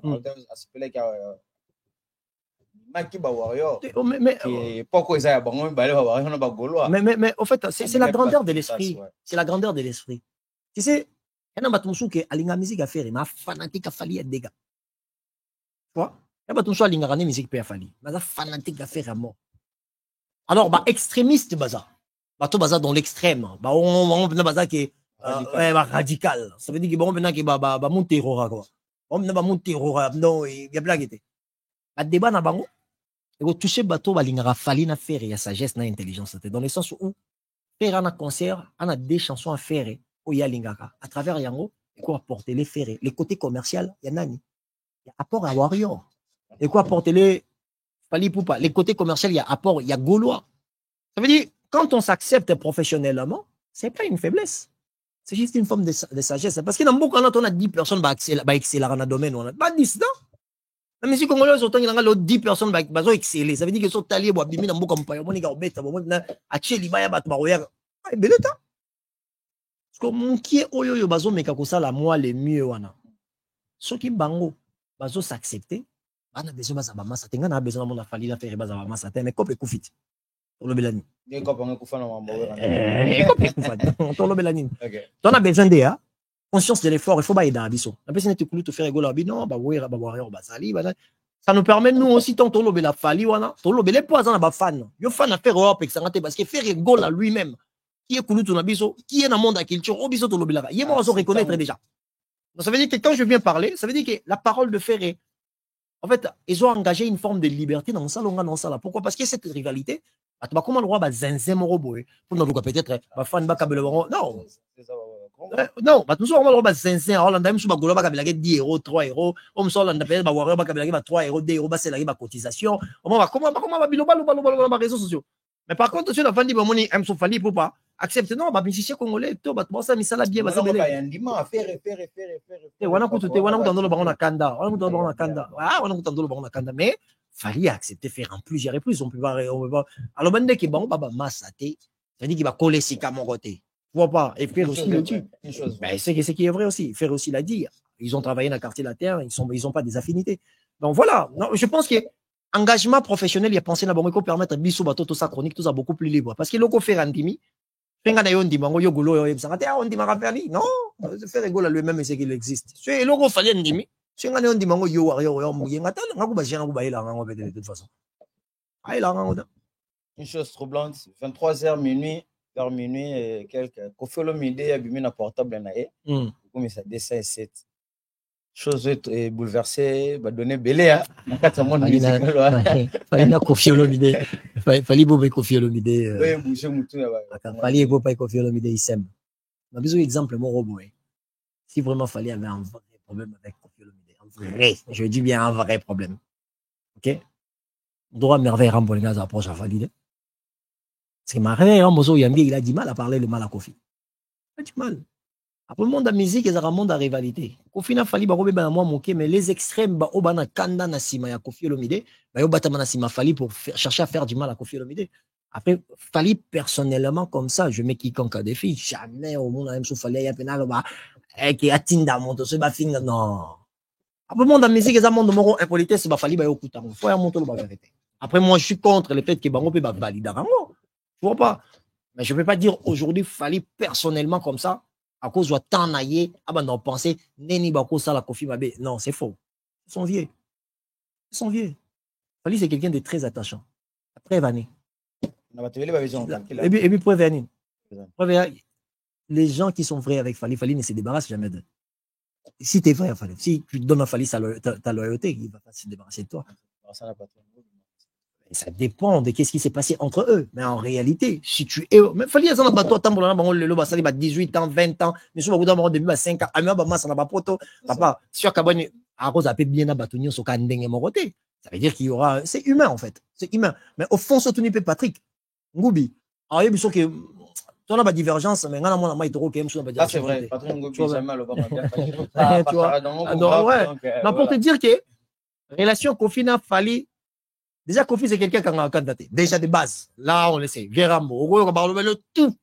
Maki ba warrior. Mais pourquoi ça bon ba warrior na ba goloa. Mais au fait c'est la grandeur de l'esprit. C'est la grandeur de l'esprit. Tu sais, il y a un batumsu que alinga musique à faire, mais fanatique à fali des gars. Tu vois? Il y a batumsu alinga rane musique pe à fali. Mais fanatique à faire à mort. Alors, bah, extrémiste, baza. Bah, tout baza dans l'extrême. Bah, on baza qui est radical. Ça veut dire que bon, maintenant, qui bah, mon terror, quoi. On n'a pas mon terror, non, il y a blague. Bah, débat, na bango. Et vous touchez bateau, bah, l'ingara fali na faire, il y a sagesse, na intelligence. Dans le sens où, faire un concert, on a des chansons à faire, où il y a l'ingara. À travers Yango, et quoi apporter les faire. Les côtés commerciaux, il y en a ni. Il y a apport à Warrior. Et quoi apporter les Fali Poupa. Les côtés commerciaux, il y a apport, il y a gaulois. Ça veut dire, quand on s'accepte professionnellement, ce n'est pas une faiblesse. C'est juste une forme de sagesse. Parce que dans beaucoup de on a 10 personnes qui excellent dans le domaine. On a pas 10, non? La musique congolaise, autant il y a 10 personnes qui vont exceller. Ça veut dire que sont alliés, dans beaucoup de pays, on est bête, on est à Tchéli, Baya, Batmaroya. C'est bel état. Parce que mon qui est oyo, bazo, mais quand ça, la moi, les mieux, wana. Ceux qui bango, bazo s'accepter. On a besoin de massa. On a besoin de faire des massa. Mais comme écoufit. On a besoin de on a besoin de conscience de l'effort. Il faut pas aider à biso. La personne te faire rigoler. Non, ça nous permet nous aussi tant on la fali wana. On le les poisons na fan. Yo fan à faire Europe parce que faire rigoler à lui-même. Qui est kulu na biso, qui est dans le monde de la culture, au biso to lobela. Il moi on reconnaître déjà. Donc ça veut dire que quand je viens parler, ça veut dire que la parole de Ferré, en fait, ils ont engagé une forme de liberté dans ça, dans ça. Pourquoi? Parce que cette rivalité, comment le roi va zinzin morobo, pour nous peut-être, fan bakabelo, non. Non, nous sommes le roi zinzin, on a même sous bagolo bakabelage 10 €, 3 €, on sort la paix, warrior bakabelage 3 €, 2 €, c'est la cotisation. Comment va biloba, réseaux sociaux. Mais par contre, si on a vendu mon money, M. Soufali pour pas accepter, non, bah, musicien congolais, tout, bah, ça, mais ça l'a bien, bah, ça, faire. Mais, fallait accepter faire en plusieurs et plus. On peut pas, alors, ben, qui bon, bah, massaté, ça dit qu'il va coller ses camorotés. Tu vois pas, et faire aussi le dit. Ben, c'est ce qui est vrai aussi. Faire aussi l'a dit. Ils ont travaillé dans le quartier de la terre, ils ont pas des affinités. Donc, voilà. Non, je pense que, engagement professionnel, il y a pensé là-bas, il faut permettre Bissou Bato, tout ça chronique, tout ça beaucoup plus libre. Parce que l'on fait Randimi, non, faire rigoler lui-même, c'est qu'il existe. C'est l'on fait Randimi, c'est un dimanche, yo, de toute façon. Une chose troublante, 23h minuit, vers minuit et quelques. Kofi Olomide a bimé un portable naé, comme ça dessin et 7. Chose bouleversée, va donner belé à fallait Kofi Olomide, fallait bober Kofi Olomide. Oui, bouger moutou. Fallait bober Kofi Olomide, il s'aime. On a besoin d'exemple, mon robot. Si vraiment fallait avoir un vrai problème avec Kofi Olomide, un vrai, je dis bien un vrai problème. Ok? On doit merveille remplir les approches à valider. Parce que Marie Ramoso Yambi, il a du mal à parler le mal à Kofi. Il a du mal. Après le monde de la musique, il y a un monde de rivalité. Kofi n'a fallu mais les extrêmes, au bana kanda na sima ya Kofi Olomide, au batama na sima fali pour chercher à faire du mal à Kofi Olomide. Après, fali personnellement comme ça, je mets quiconque à défi, jamais au monde même sous fallait y a pénal qui atteint mon se ba fin non. Après le monde de la musique, il y a un monde de moro impolitesse, c'est ba fali ba okuta. Faut y monter le vérité. Après moi je suis contre le fait que bango peut ba valider rango. Tu vois pas? Mais je ne peux pas dire aujourd'hui fali personnellement comme ça. À cause de temps naïe, on pensait neni bako ça la Kofi Mabé. Non, c'est faux. Ils sont vieux. Ils sont vieux. Fali, c'est quelqu'un de très attachant. Après Vanni. Et puis pour Vanni. Les gens qui sont vrais avec Fali, Fali ne se débarrasse jamais d'eux. Si tu es vrai, Fali, si tu donnes à Fali ta loyauté, il va pas se débarrasser de toi. Ça dépend de qu'est-ce qui s'est passé entre eux. Mais en réalité, si tu es. Mais il fallait que tu aies 18 ans, 20 ans, mais si tu as début à 5 ans, papa, si tu as bien ça veut dire qu'il y aura. C'est humain en fait. C'est humain. Mais au fond, surtout, Patrick, Ngoubi, alors il y a que. Tu as une divergence, mais c'est vrai, Patrick Ngoubi, jamais le va pour te dire que relation Kofina Fali. Déjà, Kofi, c'est quelqu'un qui a un candidat. Déjà de base. Là, on le sait. Vérambo, tout.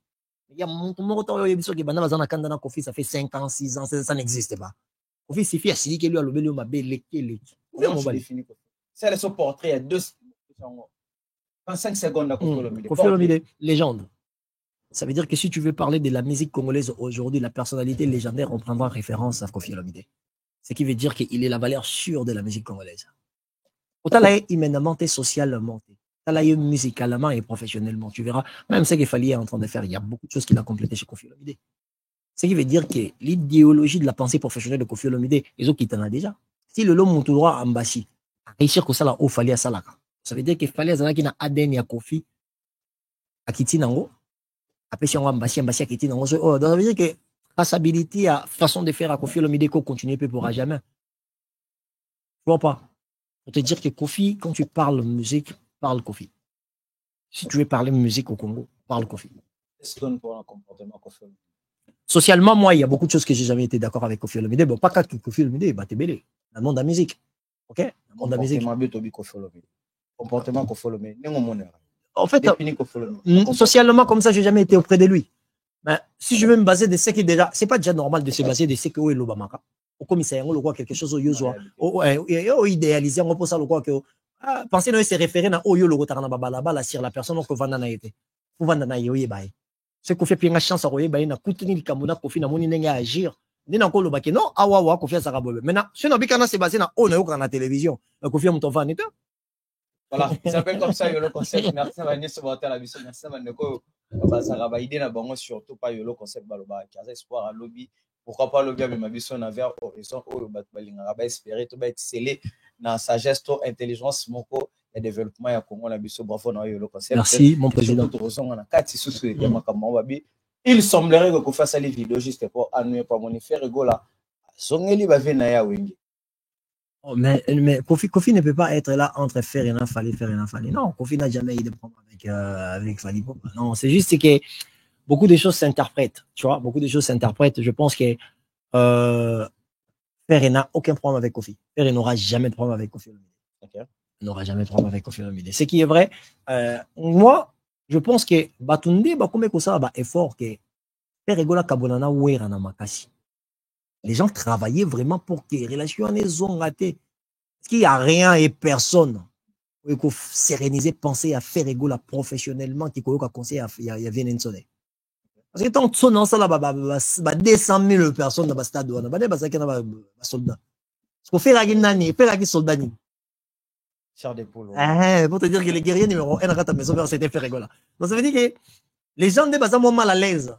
Il y a mon Kofi, ça fait 5 ans, 6 ans, ça n'existe pas. Kofi, c'est fait à Sili qui lui a le ma belle. C'est son portrait, il y a 2 25 secondes à Kofi Olomide. Kofi Olomide, légende. Ça veut dire que si tu veux parler de la musique congolaise aujourd'hui, la personnalité légendaire, on prendra référence à Kofi Olomide. Ce qui veut dire qu'il est la valeur sûre de la musique congolaise. Autant là, humainement et socialement, là, musicalement et professionnellement, tu verras, même ce qu'il fallait en train de faire, il y a beaucoup de choses qu'il a complétées chez Kofi Olomide. Ce qui veut dire que l'idéologie de la pensée professionnelle de Kofi Olomide, ils ont quitté déjà. Si le lot monte droit en Bashi, réussir que ça là, il fallait à Salaka. Ça veut dire qu'il fallait à qu'il a ADN à Kofi, à Kitinango, après si on va en Bashi à Kitinango, ça veut dire que traçabilité à façon de faire à Kofi Olomide qu'on continue pour jamais. Tu vois pas? Pour te dire que Kofi, quand tu parles musique, parle Kofi. Si tu veux parler musique au Congo, parle Kofi. Est-ce qu'on peut un comportement Kofi Olomide? Socialement, moi, il y a beaucoup de choses que j'ai jamais été d'accord avec Kofi Olomide. Bon, pas que Kofi Olomide, bah t'es belé. Dans le monde de la musique. Ok? Dans le monde de la musique. Comportement Kofi Olomide. En fait, socialement, comme ça, j'ai jamais été auprès de lui. Mais si je veux me baser de ce qui est déjà, c'est pas déjà normal de se baser de ce que est l'Obamaka. Au commissariat, on voit quelque chose au Yozwa. Au idéalisé, on pense à le quoi que. Pensez que c'est référé à Oyo le Rotarana Babalaba, sur la personne que Vandana était. Pour Vandana Yoye Baye. Ce qu'on fait une chance à Roye Baye, n'a coûté ni le Kamuna, Kofi n'a moni n'a agir. Ni n'a pas le baquet. Non, Awawa, Kofi a Sarabobe. Maintenant, si on a bien c'est basé dans Ono à la télévision, Kofi a mon enfant en état. Voilà, il s'appelle comme ça Yolo Concept. Merci à Vanessa Boata la mission. Merci à Vaneko. Basaraba idée na bango surtout pas Yolo Concept Baloba. Kaza espoir à lobby. Pourquoi pas lobby avec ma mission na vers horizon au Batbalinga. Ba espérer tout ba exceller dans sagesse, intelligence, moko et développement ya Congo la mission. Bravo na Yolo Concept. Merci mon président. Il semblerait que Kofi fasse les vidéos juste pour annuler pas mon faire rigola. Songeli ba vena ya wengi. Oh, mais Kofi ne peut pas être là entre faire et Fali. Non, Kofi n'a jamais eu de problème avec Fali. Non, c'est juste que beaucoup de choses s'interprètent. Tu vois, beaucoup de choses s'interprètent. Je pense que Fer n'a aucun problème avec Kofi. Fer n'aura jamais de problème avec Kofi. Okay. Il n'aura jamais de problème avec Kofi. Ce qui est vrai, moi, je pense que Batunde, comme ça, effort que Fer Egola Kabonana Ouera na Makasi. Les gens travaillaient vraiment pour que les relations soient ratées. Parce qu'il n'y a rien et personne. Il faut séréniser, penser à faire égola professionnellement, qui peut conseiller à Vienensone. Parce que tant que son ça là, 200 000 personnes dans le stade, on a des soldats. Ce qu'on fait là, il y soldats. Charles des poules. Pour te dire que les guerriers numéro 1 à maison, c'était faire égola. Donc ça veut dire que les gens sont vraiment mal à l'aise.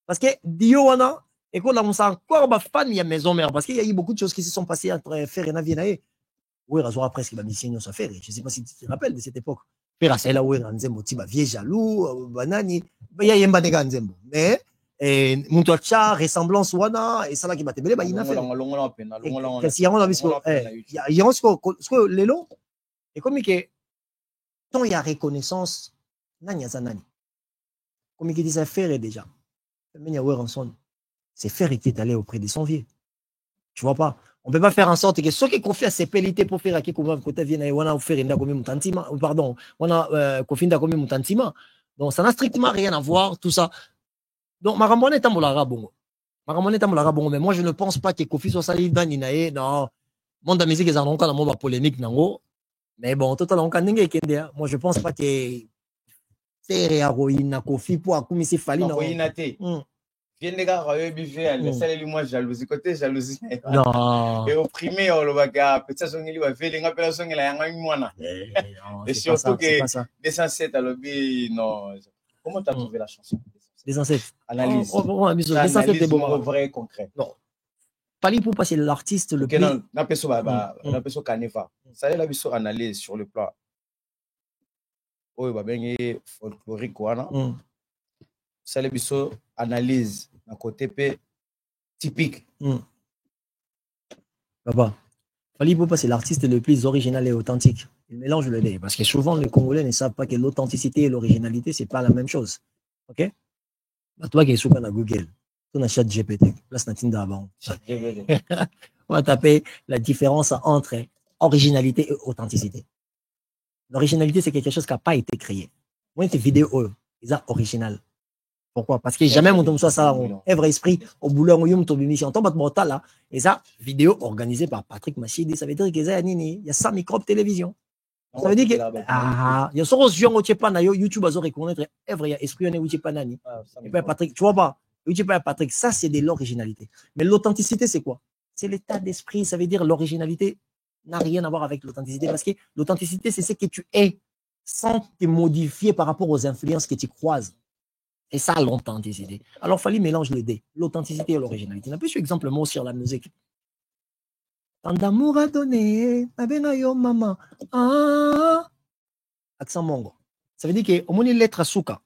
Parce que Diowana, et qu'on a encore fan, il y a maison mère. Parce qu'il y a eu beaucoup de choses qui se sont passées entre Fer et Viennae. Oui, Razora presque il va missionner son frère. Je ne sais pas si tu te rappelles de cette époque. Père c'est là où il Nzembo Tiba vieux jaloux, banani, il y a un nega Nzembo. Mais Mutuacha ressemblance wana et ça là qui m'a tébélé, il a fait. Qu'est-ce qu'il y a on il y a ce que les lots et comme que tant il y a reconnaissance nani zanani. Comme il dit ça faire déjà. Mais il y a Ranson. C'est faire qui est allé auprès de son vieux. Tu vois pas? On ne peut pas faire en sorte que ceux qui confient à ces pélités pour faire à qui qu'on côté viennent on a offert une comme mutantima pardon on a confie comme mutantima donc ça n'a strictement rien à voir tout ça donc Marambone est tambolara bongo mais moi je ne pense pas que Kofi soit sali dans Ninae non monde de musique ils en ont quand même pas polémique nango mais bon total on kanenge kende moi je pense pas que c'est héroïne Kofi pour akumisi fali non viens les gars, moi jalousie côté jalousie non et opprimé on le baga peut-être son il va faire les appels son il a un mois et surtout que 207 à lobby non comment tu as trouvé la chanson 207 analyse 207 est bon vrai concret non Fally Ipupa, c'est l'artiste le plus... Non, on a besoin Canefa. Ça y est, la vision analyse sur le plan. Oui, bah bien, folklorique, voilà. Ça y est, la analyse, d'un côté typique. Papa, Fally Ipupa, c'est l'artiste le plus original et authentique. Il mélange le deux. Parce que souvent, les Congolais ne savent pas que l'authenticité et l'originalité, c'est pas la même chose. OK? Bah, toi qui es souvent à Google, tu as chat GPT, place Natinda avant. On va taper la différence entre originalité et authenticité. L'originalité, c'est quelque chose qui n'a pas été créé. Moi, tes vidéos, ils sont originales. Pourquoi? Parce que jamais mon soit ça, un vrai esprit, au boulot, on tombe mission, tombe mortal là. Et ça, vidéo organisée par Patrick Machidi, ça veut dire qu'il y a 100 microbes télévision. Ça veut dire que, il y a ce que YouTube a reconnaître, il y a esprit, on est pas nani. Et puis Patrick, tu vois pas, YouTube pas Patrick, ça c'est de l'originalité. Mais l'authenticité, c'est quoi? C'est l'état d'esprit, ça veut dire l'originalité n'a rien à voir avec l'authenticité parce que l'authenticité, c'est ce que tu es sans te modifier par rapport aux influences que tu croises. C'est ça l'authenticité. Alors, Fally mélange les deux, l'authenticité et l'originalité. On a plus exemple mot sur la musique. Tant d'amour à donner, yo maman. Ah, accent mongo. Ça veut dire que au moins une lettre souka.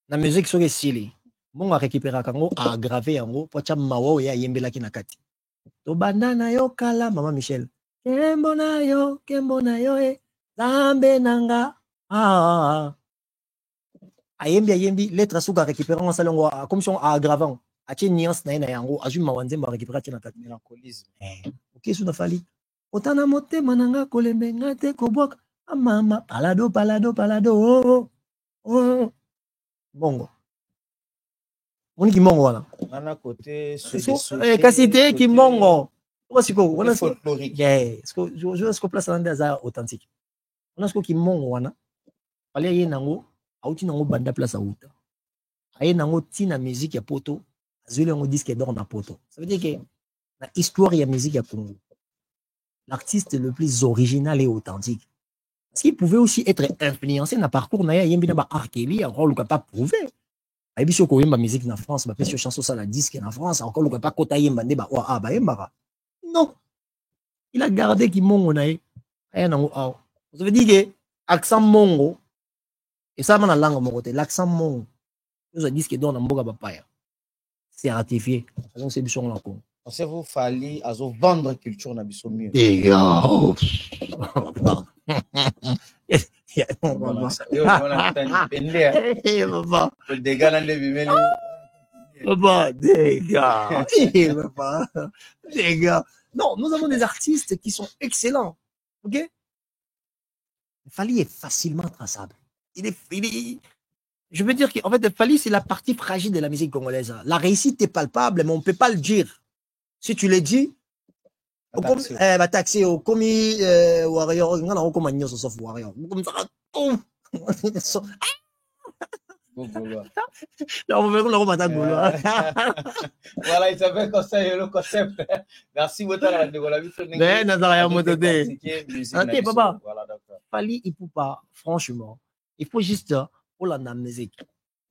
La musique sur sili. Mon a récupéré kango a aggravé en haut pour tcham mawo ya yembela kinakati. To bandana yo kala maman Michel. Kembo na yo zambe nanga. Ayembi lettre souka récupéré en salon comme si on a aggravant. Ache nuance na ina yango azuma wanze mba récupérer kinakati mélancolisme. OK sous Fally. Otana mote mananga kolembenga te kobwaka mama palado. Oh. Bongo. Moni kimongo wana. Nana côté kasite kimongo. Pourquoi siko wana folklorique. Je place là des authentique. On a ce kimongo wana. Fally ye nango auti nango banda place auta. Aye nango tina musique ya poto, azuli nango disque d'or na poto. Ça veut dire que la histoire ya musique ya Congo. L'artiste le plus original et authentique. Parce qu'il pouvait aussi être influencé dans le parcours na yembi na ba Arkeli, encore le pas prouvé. Ayebi soko yemba musique na France, ba pesi chanson ça la disque na France, encore le pas kota yemba ne ba wa ba yemba. Non. Il a gardé qui mongo na ye. Aya nango aw. Ça veut dire que accent mongo et ça man la langue mon côté, l'accent mongo. Nous a disque d'or na mboka bapaya. C'est ratifié. Donc c'est biso na Congo. Pensez-vous Fally à vendre culture na biso mieux? Les gars. Non, nous avons des artistes qui sont excellents. OK? Fally est facilement traçable. Je veux dire qu'en fait, Fally, c'est la partie fragile de la musique congolaise. La réussite est palpable, mais on ne peut pas le dire. Si tu le dis, taxi au commis warrior, on a recommandé ce sauf warrior. Comme ça, voilà, il s'appelle comme ça, le concept. Merci beaucoup à la ok, papa. Fally Ipupa, franchement, il faut juste pour la musique.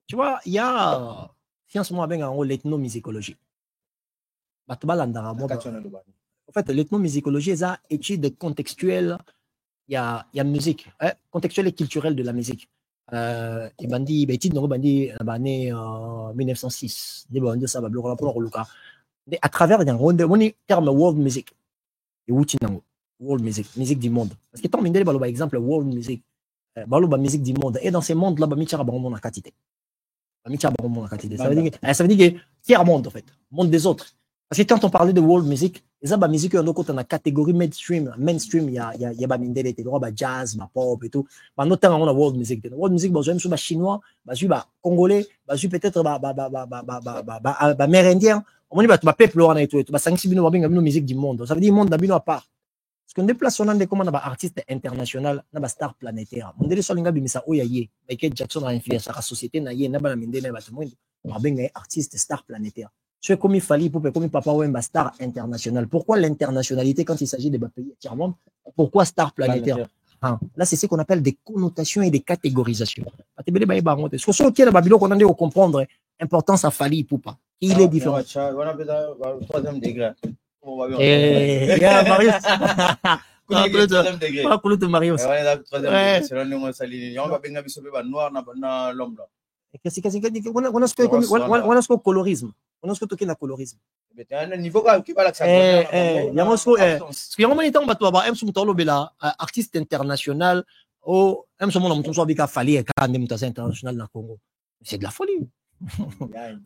Tu vois, il y a financement avec l'ethnomusicologie. En fait, l'ethnomusicologie, c'est une étude contextuelle. Il y a musique, contextuelle et culturelle de la musique. Et bandi, étude dans l'année 1906. À travers le terme world music. Et world music, musique du monde. Parce que tant que par exemple, world music, musique du monde. Et dans ces mondes-là, ça veut dire que tiers monde, en fait, monde des autres. Parce que quand on parlait de world music, les a musique on a une catégorie mainstream, il y a mindele des droits jazz, pop et tout. Mais notamment on a world music. World music besoin sur chinois, congolais, peut-être amérindien. On dit peuple on et tout, 5-6 musique du monde. Ça veut dire monde d'abino à part. Parce qu'on déplace on a comme un artiste international, na star planétaire. On dit sur l'inga bimisa oyaye, Michael Jackson a influencé la société na yé na ba mindele ba tout monde. Artiste star planétaire. C'est comme il fallait pour comme Papa Wemba star international. Pourquoi l'internationalité quand il s'agit de pays tiers-monde? Pourquoi star planétaire? Là, c'est ce qu'on appelle des connotations et des catégorisations. Ce qu'on a comprendre, importance à Fally Ipupa. Il est différent. Troisième degré. Marius. Troisième degré. Marius. On a colorisme. On a ce na colorisme. Artiste international au international na Congo. C'est de la folie.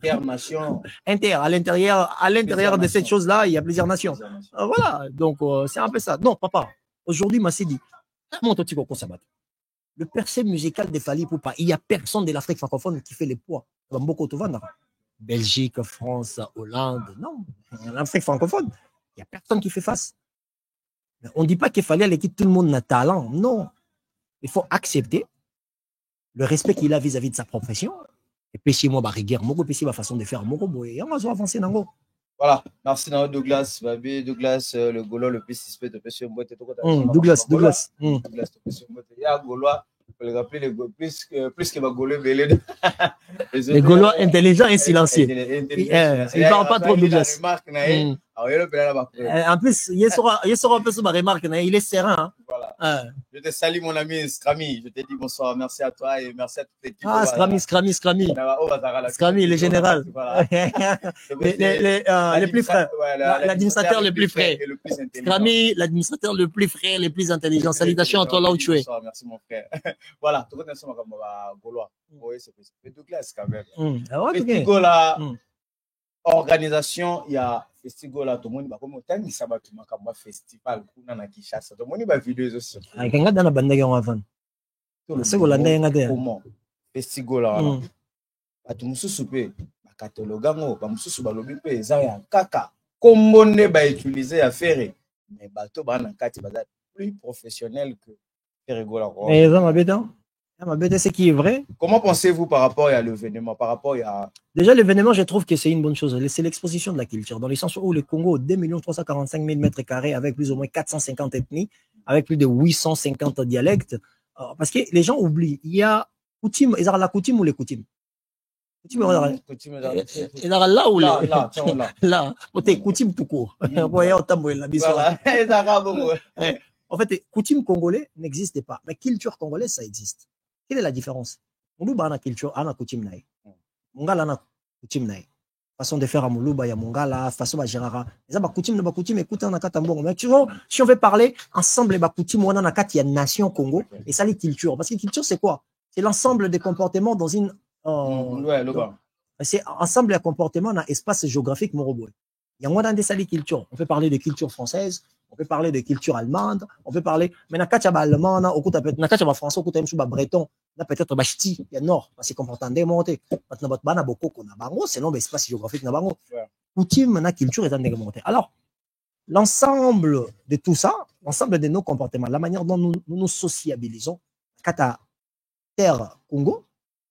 Internation. À l'intérieur de cette chose-là, il y a plusieurs nations. Voilà, donc c'est un peu ça. Non, papa, aujourd'hui, Massidi, le percé musical de Fally Ipupa, il n'y a personne de l'Afrique francophone qui fait les poids. Belgique, France, Hollande, non. En Afrique francophone, il n'y a personne qui fait face. On ne dit pas qu'il fallait aller quitter tout le monde a talent. Non. Il faut accepter le respect qu'il a vis-à-vis de sa profession. Et puis, si moi, rigueur, moi, puis si ma façon de faire, moi, et on va avancer dans. Voilà, merci Douglas, Babi, Douglas, le Gaulois, le plus suspect de Pession Boite. Douglas. Douglas, il y a Gaulois, il faut le rappeler, plus que ma Gaulois, les Gaulois intelligents et silencieux. Il ne parle pas trop Douglas. En plus, il sera un peu sur ma remarque, il est serein. Voilà. Je te salue, mon ami Scrami. Je te dis bonsoir. Merci à toi et merci à toute l'équipe. Ah, Scrami. Scrami, le général. Les plus frais. L'administrateur le plus frais. Scrami, l'administrateur le plus frais, le plus intelligent. Salutations à toi là où tu es. Merci, mon frère. Voilà. Tout le monde est Gaulois. Oui, c'est Douglas quand même. Gaulois. Organisation, il y a festival là, tout le monde va comme autant ça va tout le festival kuna na Kinshasa. Tout le monde va vidéo aussi. Ah, kanga dana banda ya avant. C'est que l'année ngade. Comment festival là. Atu mususu pe ba cataloga ngo, ba mususu ba lobi pe za ya kaka. Kombone ba utiliser à faire mais bato ba na kati ba plus professionnel que faire gola. Mais ça m'a béton. C'est qui est vrai. Comment pensez-vous par rapport à l'événement, par rapport à... Déjà, l'événement, je trouve que c'est une bonne chose. C'est l'exposition de la culture, dans le sens où le Congo, 2 345 000 mètres carrés, avec plus ou moins 450 ethnies, avec plus de 850 dialectes. Parce que les gens oublient, il y a coutume, ils ont la coutume ou les coutumes. Coutume, ils ont là ou là. Là, coutume tout court. En fait, coutume congolais n'existe pas, mais culture congolaise, ça existe. Quelle est la différence? Muluba a culture, a coutume naï. Mungala a coutume naï. Façon de faire à Muluba, il y a Mungala, façon de gérer. Les coutume, écoute, on a Katambon. Mais si on veut parler ensemble, les coutume, on a il y a nation Congo, et ça, les cultures. Parce que culture, c'est quoi? C'est l'ensemble des comportements dans une. C'est ensemble des comportements dans l'espace géographique Moroboy. Il y a moins dans des salles culture. On peut parler de culture française. On peut parler de culture allemande, on peut parler, mais na kacha ba allemand, na okuta peut, na kacha ba français, okuta msu ba breton, na peut-être ba ch'ti, il y a nord, parce que comportant démonté. Maintenant bot bana boko na bango, selon l'espace géographique na bango. Coutume na culture est en démonté. Alors, l'ensemble de tout ça, l'ensemble de nos comportements, la manière dont nous nous sociabilisons, kata terre Congo,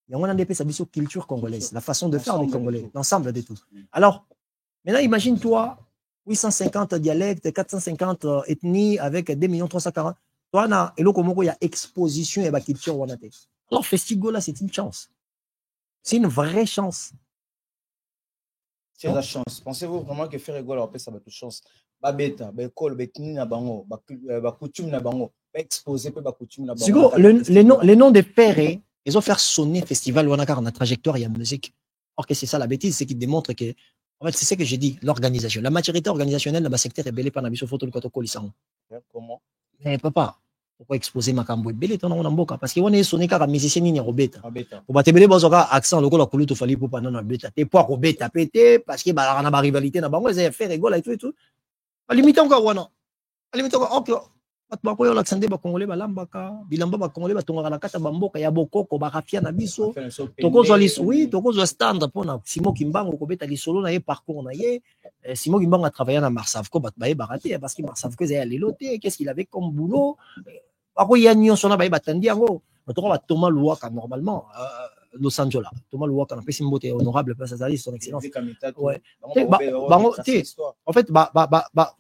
il y a un des pays sur culture congolaise, la façon de faire des Congolais, l'ensemble de tout. Alors, maintenant imagine-toi 850 dialectes, 450 ethnies avec 2 340 000. Il y a exposition et culture. Alors, festival là, c'est une chance. C'est une vraie chance. C'est la chance. Pensez-vous vraiment que faire rigolo après ça va toute chance? Babeta, école, betini na bango, coutume na bango, exposer pe coutume na bango. Les noms des pères, ils ont fait sonner festival ou on a trajectoire et la musique. Or que c'est ça la bêtise, c'est qui démontre que en fait, c'est ce que j'ai dit, l'organisation. La maturité organisationnelle dans le secteur est belle par la photo de Kotoko Lissango. Comment? Mais papa, pourquoi exposer ma cambo? Belle est en Namboka. Parce qu'on est sonné car musicien ni robeta. Pour battre belle bozoka accent, le la coulute fallait pour pas non beta. T'es pas robeta pété parce que bah on a rivalité dans bango, les faire rigole et tout. Limite encore wana. Limite encore ok. Batba ko l'accent ba congolais ba lambaka, bilamba ba congolais ba tonga na kata bamboka ya bokoko ba rafia na biso. Toko zo oui, toko zo stand pona Simo Kimbango ko beta lisolo na ye parcours na ye. Simo Kimbango a travaillé na Marsavco batba e baraté parce que Marsavco c'est l'éloté, qu'est-ce qu'il avait comme boulot? Ako yanyo sona ba e batandi yango. Toko ba Thomas Louaka normalement Los Angeles. Thomas Louaka na pesi mbote honorable place à son excellence. Ouais. En fait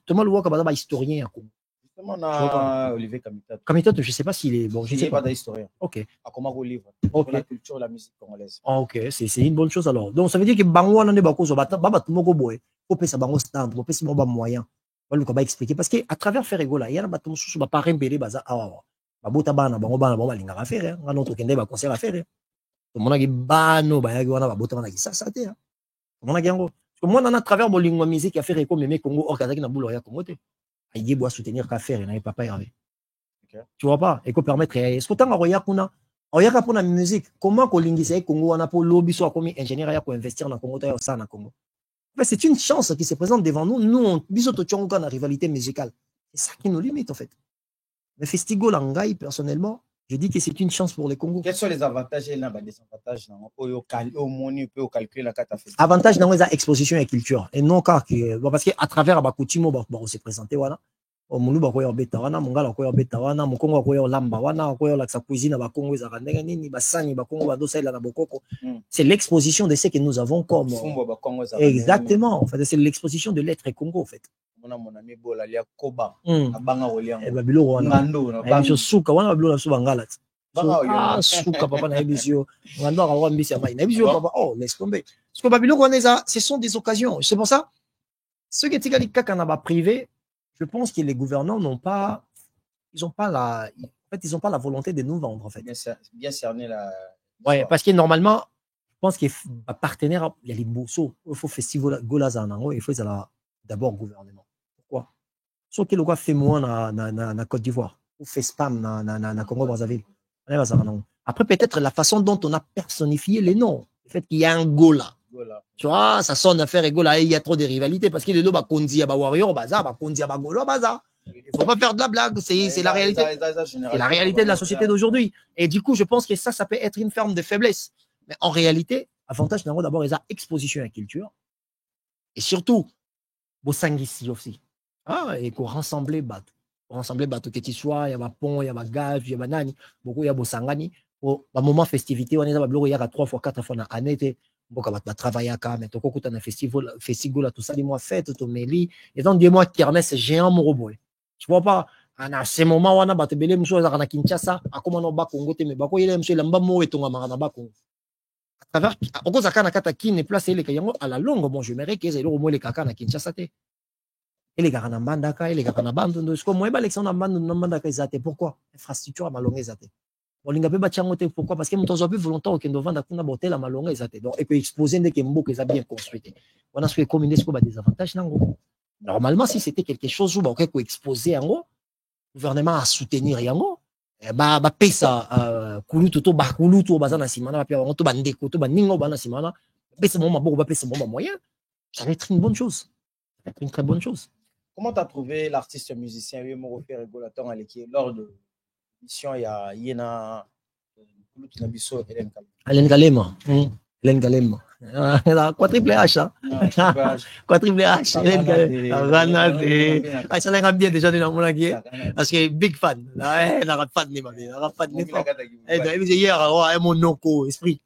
Thomas Louaka ba historien. On a Olivier Kamitato. Kamitato, je ne sais pas s'il est bon. Je ne sais pas d'historien. Ok. À comment vous livre pour la culture et la musique congolaise. Ok, c'est une bonne chose alors. Donc ça veut dire que Bango on est bako so bata baba tumoko boy. Faut pesa bango stand, faut pesa bango moyen. Voilà ko ba expliquer parce que à travers faire rigola, il y a bato mususu ba pas rembele baza awa. Ba bota bana bango ba linga ka faire, nga notre kende ba concert à faire. To mona ki bano ba yaki wana ba bota wana ki ça te. Mona ki yango. Parce que moi na travers bolingo musique à faire ko meme Congo or kazaki na boulot ya Congo te. Aïe bois soutenir ka faire na papa Hervé. Tu vois pas et ko permettre est-ce que tanga roya kuna oyaka pour la musique comment kolingisa Congo wana pour lobby soit comme ingénieur ya ko investir na Congo ta ça na Congo. En fait, c'est une chance qui se présente devant nous. Nous on biso to chonga na rivalité musicale. C'est ça qui nous limite en fait. Mais Festigo Langai personnellement, je dis que c'est une chance pour les Congos. Quels sont les avantages et les désavantages au moni peut calculer la carte festival. Avantage dans les expositions et culture et non car que parce que à travers Bakutimo ba se présenter voilà. Omulu ba koyo beta wana mungala koyo beta wana mukongo koyo lamba wana koyo la sa cuisine ba Congo za kandenga nini ba sani ba Congo ba dosela na bokoko. C'est l'exposition de ce que nous avons comme exactement en fait c'est l'exposition de l'être Congo en fait. Mon ami bola lia koba abanga oliango e babilo wana ngando suka wana babilo na suba ngala ah suka papa na ebisio ngando ka wa mbisi amai na ebisio papa oh laisse tomber parce que babilo wana ce sont des occasions c'est pour ça ceux qui étaient kaka na ba privé. Je pense que les gouvernants n'ont pas, ils ont pas la, en fait, ils ont pas la volonté de nous vendre en fait. Bien cerner la. Ouais, parce que normalement, je pense qu'il y a partenaire, il y a les bourseaux, il faut festival Golazanango, il faut d'abord gouvernement. Pourquoi? Sauf que le gars fait moins na Côte d'Ivoire, ou fait spam na Congo Brazzaville. Après peut-être la façon dont on a personnifié les noms, le fait qu'il y a un Gola. Tu vois, ça sonne à faire Egola, il y a trop de rivalités parce qu'il est là, bah, Kondi, bah, Warrior, Baza, bah, Kondi, bah, Golo, Baza. Il faut pas faire de la blague, c'est la réalité. C'est la réalité de la société d'aujourd'hui. Et du coup, je pense que ça peut être une forme de faiblesse. Mais en réalité, avantage d'abord, ils ont exposition à la culture. Et surtout, Bosangisi aussi. Ah, et qu'on rassemble bateau. Rassembler bateau que tu sois, il y a pont, il y a gaz, il y a nani, beaucoup il y a Bosangani. Au moment festivité, on est à il y a 3 fois, 4 fois dans l'année. Boka va travailler à mais toko kuta na festival tout ça, dis-moi fête, to meli, et donc dis-moi kermesse géant mon robot. Tu vois pas, à ce moment où on a battu belé, monsieur, à Kinshasa, à comment on bat Congo, mais bako il est monsieur, lamba mo et ton amarana bako. À travers, au cause à Kanakata qui n'est placé les Kayango à la longue, bon, je me réque, c'est le robot les kaka na Kinshasa. Et les gars na bandaka, et les gars na bande, ce que moi, Alexandre Bande, na bandaka, zate. Pourquoi? Infrastructure à malongé zate. Pourquoi? Parce que nous avons volontaire que nous vendons la bouteille à malonga et que exposer des kembo que ça bien construit. On a ce que communer ce des avantages. Normalement, si c'était quelque chose où on peut exposer en gros, le gouvernement a soutenir en gros, bah pesa kulu toto ba kulu to bazana simana ba on to bandeko to baningo bana simana pesa mon mabo ba pesa mon moyen. Ça va être une bonne chose. Ça va être une très bonne chose. Comment tu as trouvé l'artiste musicien Yemo Régulateur à l'équipe lors de mission il y a Yena Hélène Galema. Hélène Galema. Quadruple H. Quadruple H. Hélène Galema. Ah, ça l'a bien déjà dans mon avis. Parce que big fan. N'a pas de n'importe. N'a pas de n'importe. Hier, mon noko, esprit.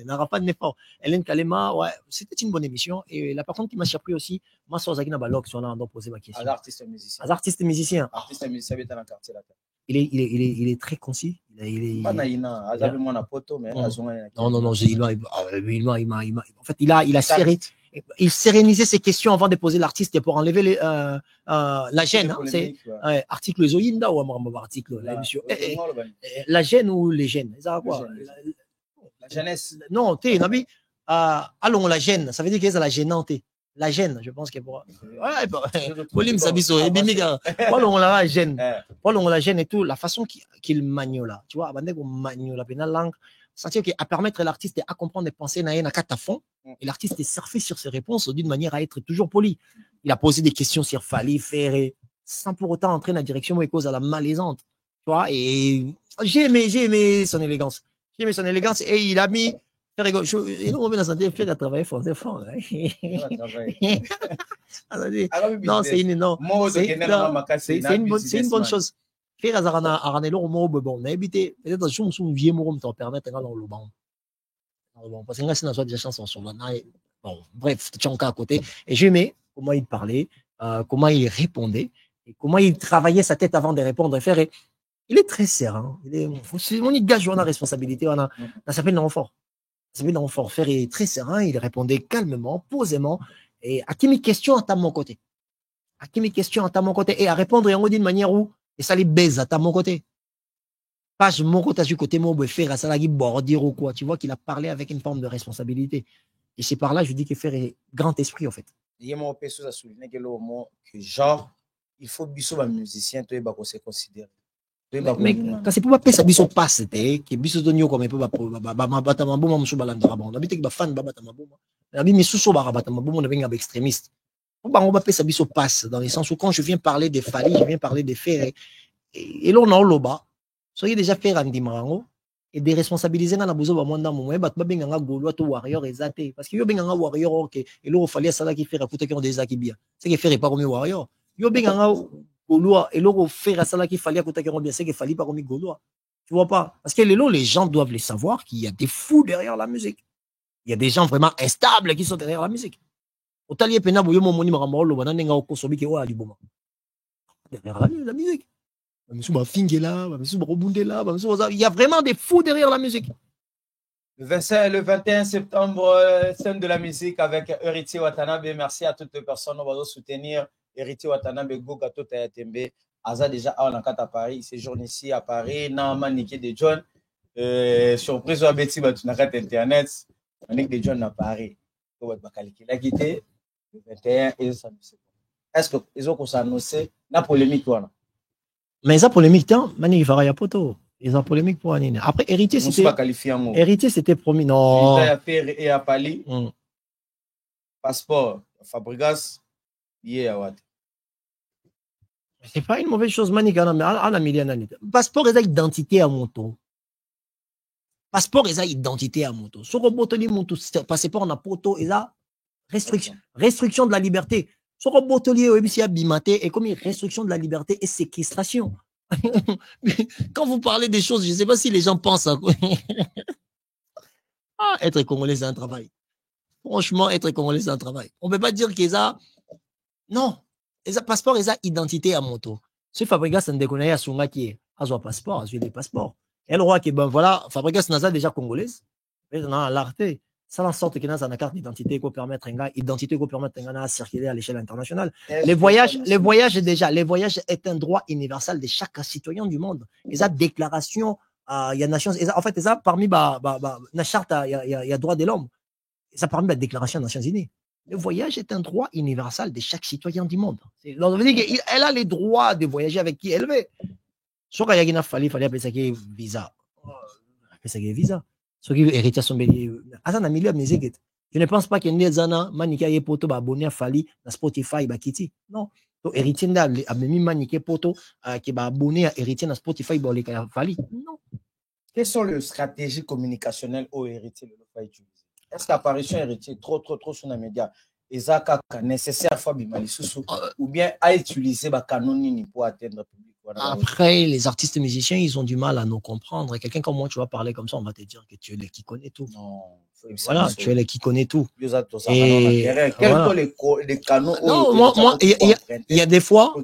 N'a pas de n'importe. Hélène Galema, ouais, c'était une bonne émission. Et la personne qui m'a surpris aussi, moi, sur Zagina Balok, si on a posé ma question. Artiste musicien. Artiste musicien. Artiste musicien, il est dans le quartier là. Il est très concis. Pas naïna, azabement na poto, mais non, en fait, il sérénisé ses questions avant de poser l'artiste pour enlever la gêne. Hein, c'est article Zoyinda ou article la gêne ou les gènes. La jeunesse. Non, tu sais, allons la gêne. Ça veut dire qu'il y a la gênante. La gêne, je pense que pour. Ouais, Sabiso, on la gêne. On la gêne et tout. La façon qu'il manie là, tu vois, avant de manie la langue, c'est-à-dire qu'à permettre l'artiste à comprendre et penser à fond, et l'artiste est surfé sur ses réponses d'une manière à être toujours poli. Il a posé des questions sur Fali, Ferré, sans pour autant entrer dans la direction où il cause à la malaisante. Tu vois, et j'ai aimé son élégance. J'ai aimé son élégance et il a mis. Et nous, on vient de faire travailler fort. Non, c'est une bonne chose. Faire Aranelo au mot, bon, on a évité. Peut-être que je me vieux mot, me permettre dans le banc. Parce que là, c'est déjà chanson sur le bon, bref, tu es encore à côté. Et j'aimais comment il parlait, comment il répondait. Et comment il travaillait sa tête avant de répondre. Ferré, il est très serein. On y gage la responsabilité. Ça s'appelle l'enfant. Ça s'appelle l'enfant. Ferré est très serein. Il répondait calmement, posément. Et à qui mes questions à mon côté. À qui mes questions à mon côté. Et à répondre d'une manière où, et ça les baise à mon côté. Pas mon côté, du côté, mon faire ça la bordir ou quoi. Tu vois qu'il a parlé avec une forme de responsabilité. Et c'est par là, je dis que Ferré est grand esprit, en fait. Il y a mon père a souligné que genre, il faut biso ba musicien, tu es se considérer. Mais quand c'est pour pas payer sa biso passe, que biso donio comme peu ba bata maboma musu balanda rabon. Habite que ba fan ba bata maboma. Abi mi suso ba bata maboma na benga ba extrémiste. On va payer sa biso passe dans le sens où quand je viens parler des Fally, je viens parler des Ferré. Et là on a loba. Soyez déjà faire un dimango et de responsabiliser na bozo ba mwanda mo ba ba benga nga golo to warrior ezate parce que yo benga nga warrior OK et là il fallait ça là qui faire écouter qui ont des qui bien. C'est que Ferré pas comme warrior. Yo benga nga Gaulois, et là, faire à ça qu'il fallait à côté bien, c'est qu'il fallait pas comme Gaulois. Tu vois pas? Parce que les gens doivent les savoir qu'il y a des fous derrière la musique. Il y a des gens vraiment instables qui sont derrière la musique. Derrière la musique. Il y a vraiment des fous derrière la musique. Le 21 septembre, scène de la musique avec Héritier Watanabe. Merci à toutes les personnes qui vont soutenir Héritier Watanabe, Goga Tota Yatembe. Aza déjà à Paris, séjourne ici à Paris, Nama Niki de John. Surprise à Betty, tu n'as pas internet. Nick de John à Paris. La quitté le 21 et ça. Est-ce que ils ont annoncé la polémique? Mais ça polémique, tant, Mani, il fera poto. Ils ont polémique pour Anine. Après, Héritier, c'était promis. Non. Et à Pali. Passeport, Fabregas, c'est pas une mauvaise chose, Mani, mais passeport est identité à mon tour. Passeport est identité à mon tour. Sur le passeport, on a poto, et là, restriction de la liberté. Sur le botelier, et comme restriction de la liberté et séquestration. Quand vous parlez des choses, je ne sais pas si les gens pensent à quoi. Être Congolais, c'est un travail. Franchement, être Congolais, c'est un travail. On ne peut pas dire qu'ils ont. Non. Les passeports, ils ont identité à mon tour. Ce Fabregas, c'est un déconnaille à son qui est. À passeport, j'ai des passeports. Et le roi qui est ben voilà, Fabregas n'a déjà congolaise. Mais on a l'arté. Ça en sorte qu'il y a une carte d'identité qui permet de circuler à l'échelle internationale. Les voyages est un droit universel de chaque citoyen du monde. Ils ont déclaration, il y a nation, en fait, ils ont parmi la charte, il y a droit de l'homme. Ça parmi la déclaration des Nations Unies. Le voyage est un droit universel de chaque citoyen du monde. Elle a les droits de voyager avec qui elle veut. Sauf qu'il y a fallait appeler ça visa. Appeler ça visa. Ce qui héritier son je ne pense pas qu'il y ait des gens maniqué et poto abonné à Fali dans Spotify bakiti. Non. Donc héritier n'a même maniqué poto qui va abonné à héritier dans Spotify bolé à Fali. Non. Quelles sont les stratégies communicationnelles au héritier de l'Ofa utiliser? Est-ce qu'apparition héritier trop sur les médias est nécessaire ou bien à utiliser ba canoni pour atteindre le public? Après, les artistes musiciens, ils ont du mal à nous comprendre. Quelqu'un comme moi, tu vas parler comme ça, on va te dire que tu es le qui connaît tout. Non, voilà, tu es le qui connaît tout. Et quels sont les canaux? Non, moi, il y a des fois.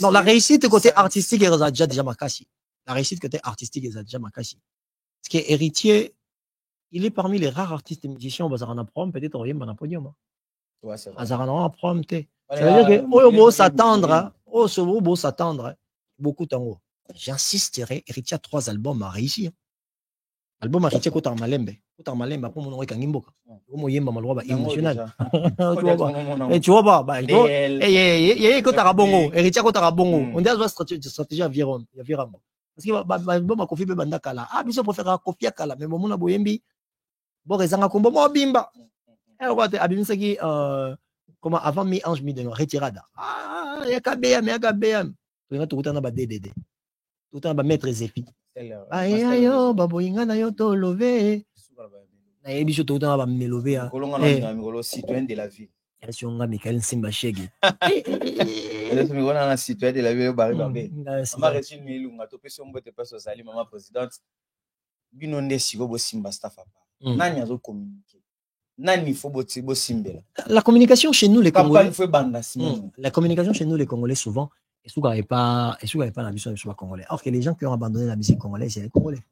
Non, la réussite côté artistique est déjà ma casse. La réussite côté artistique est déjà ma casse. Parce que Héritier, il est parmi les rares artistes musiciens, on va en apprendre, peut-être on va en podium. Ouais, c'est vrai. On va en apprendre. Ça veut dire que, oh, beau s'attendre, oh, ce beau s'attendre, beaucoup en haut. J'insisterai, Héritier a 3 albums à réussir. Album Héritier Kota Malembe. Kota Malembe, après mon Kangimboka. Comme Yemba Malwa, émotionnel. Tu vois pas, bah, il y a Kota Rabongo, Héritier Kota Rabongo. On dit à stratégie à Viron. Parce que, l'album a confié Banda Kala. Ah, bisous préfère Kofi Kala, mais mon Boyembi. Bon, Rezanga Kombo, moi, Bimba. Et on va te abîmer comment avant mi-ange mi-de retirada. Ah, il y a KBM, il y a KBM. Tu vas tout le temps dans DDD. Tout le temps dans maître Zépi. Aïe, aïe, baboyinga na yo to lové. Na yebi tout le temps dans melové. Kolonga citoyen de la ville. Si on a Michael Simba Shege. On a un citoyen de la ville au Barry Babé. Maman reçu Milunga, tu peux se mettre pas sur Sali, maman présidente. Binonde Sigo Simba staff. Nani a communiqué. Nani faut botibo simbela. La communication chez nous, les Congolais. La communication chez nous, les Congolais, souvent, et souvent, il n'y a pas la mission de Congolais. Alors que les gens qui ont abandonné la musique congolaise, c'est les Congolais.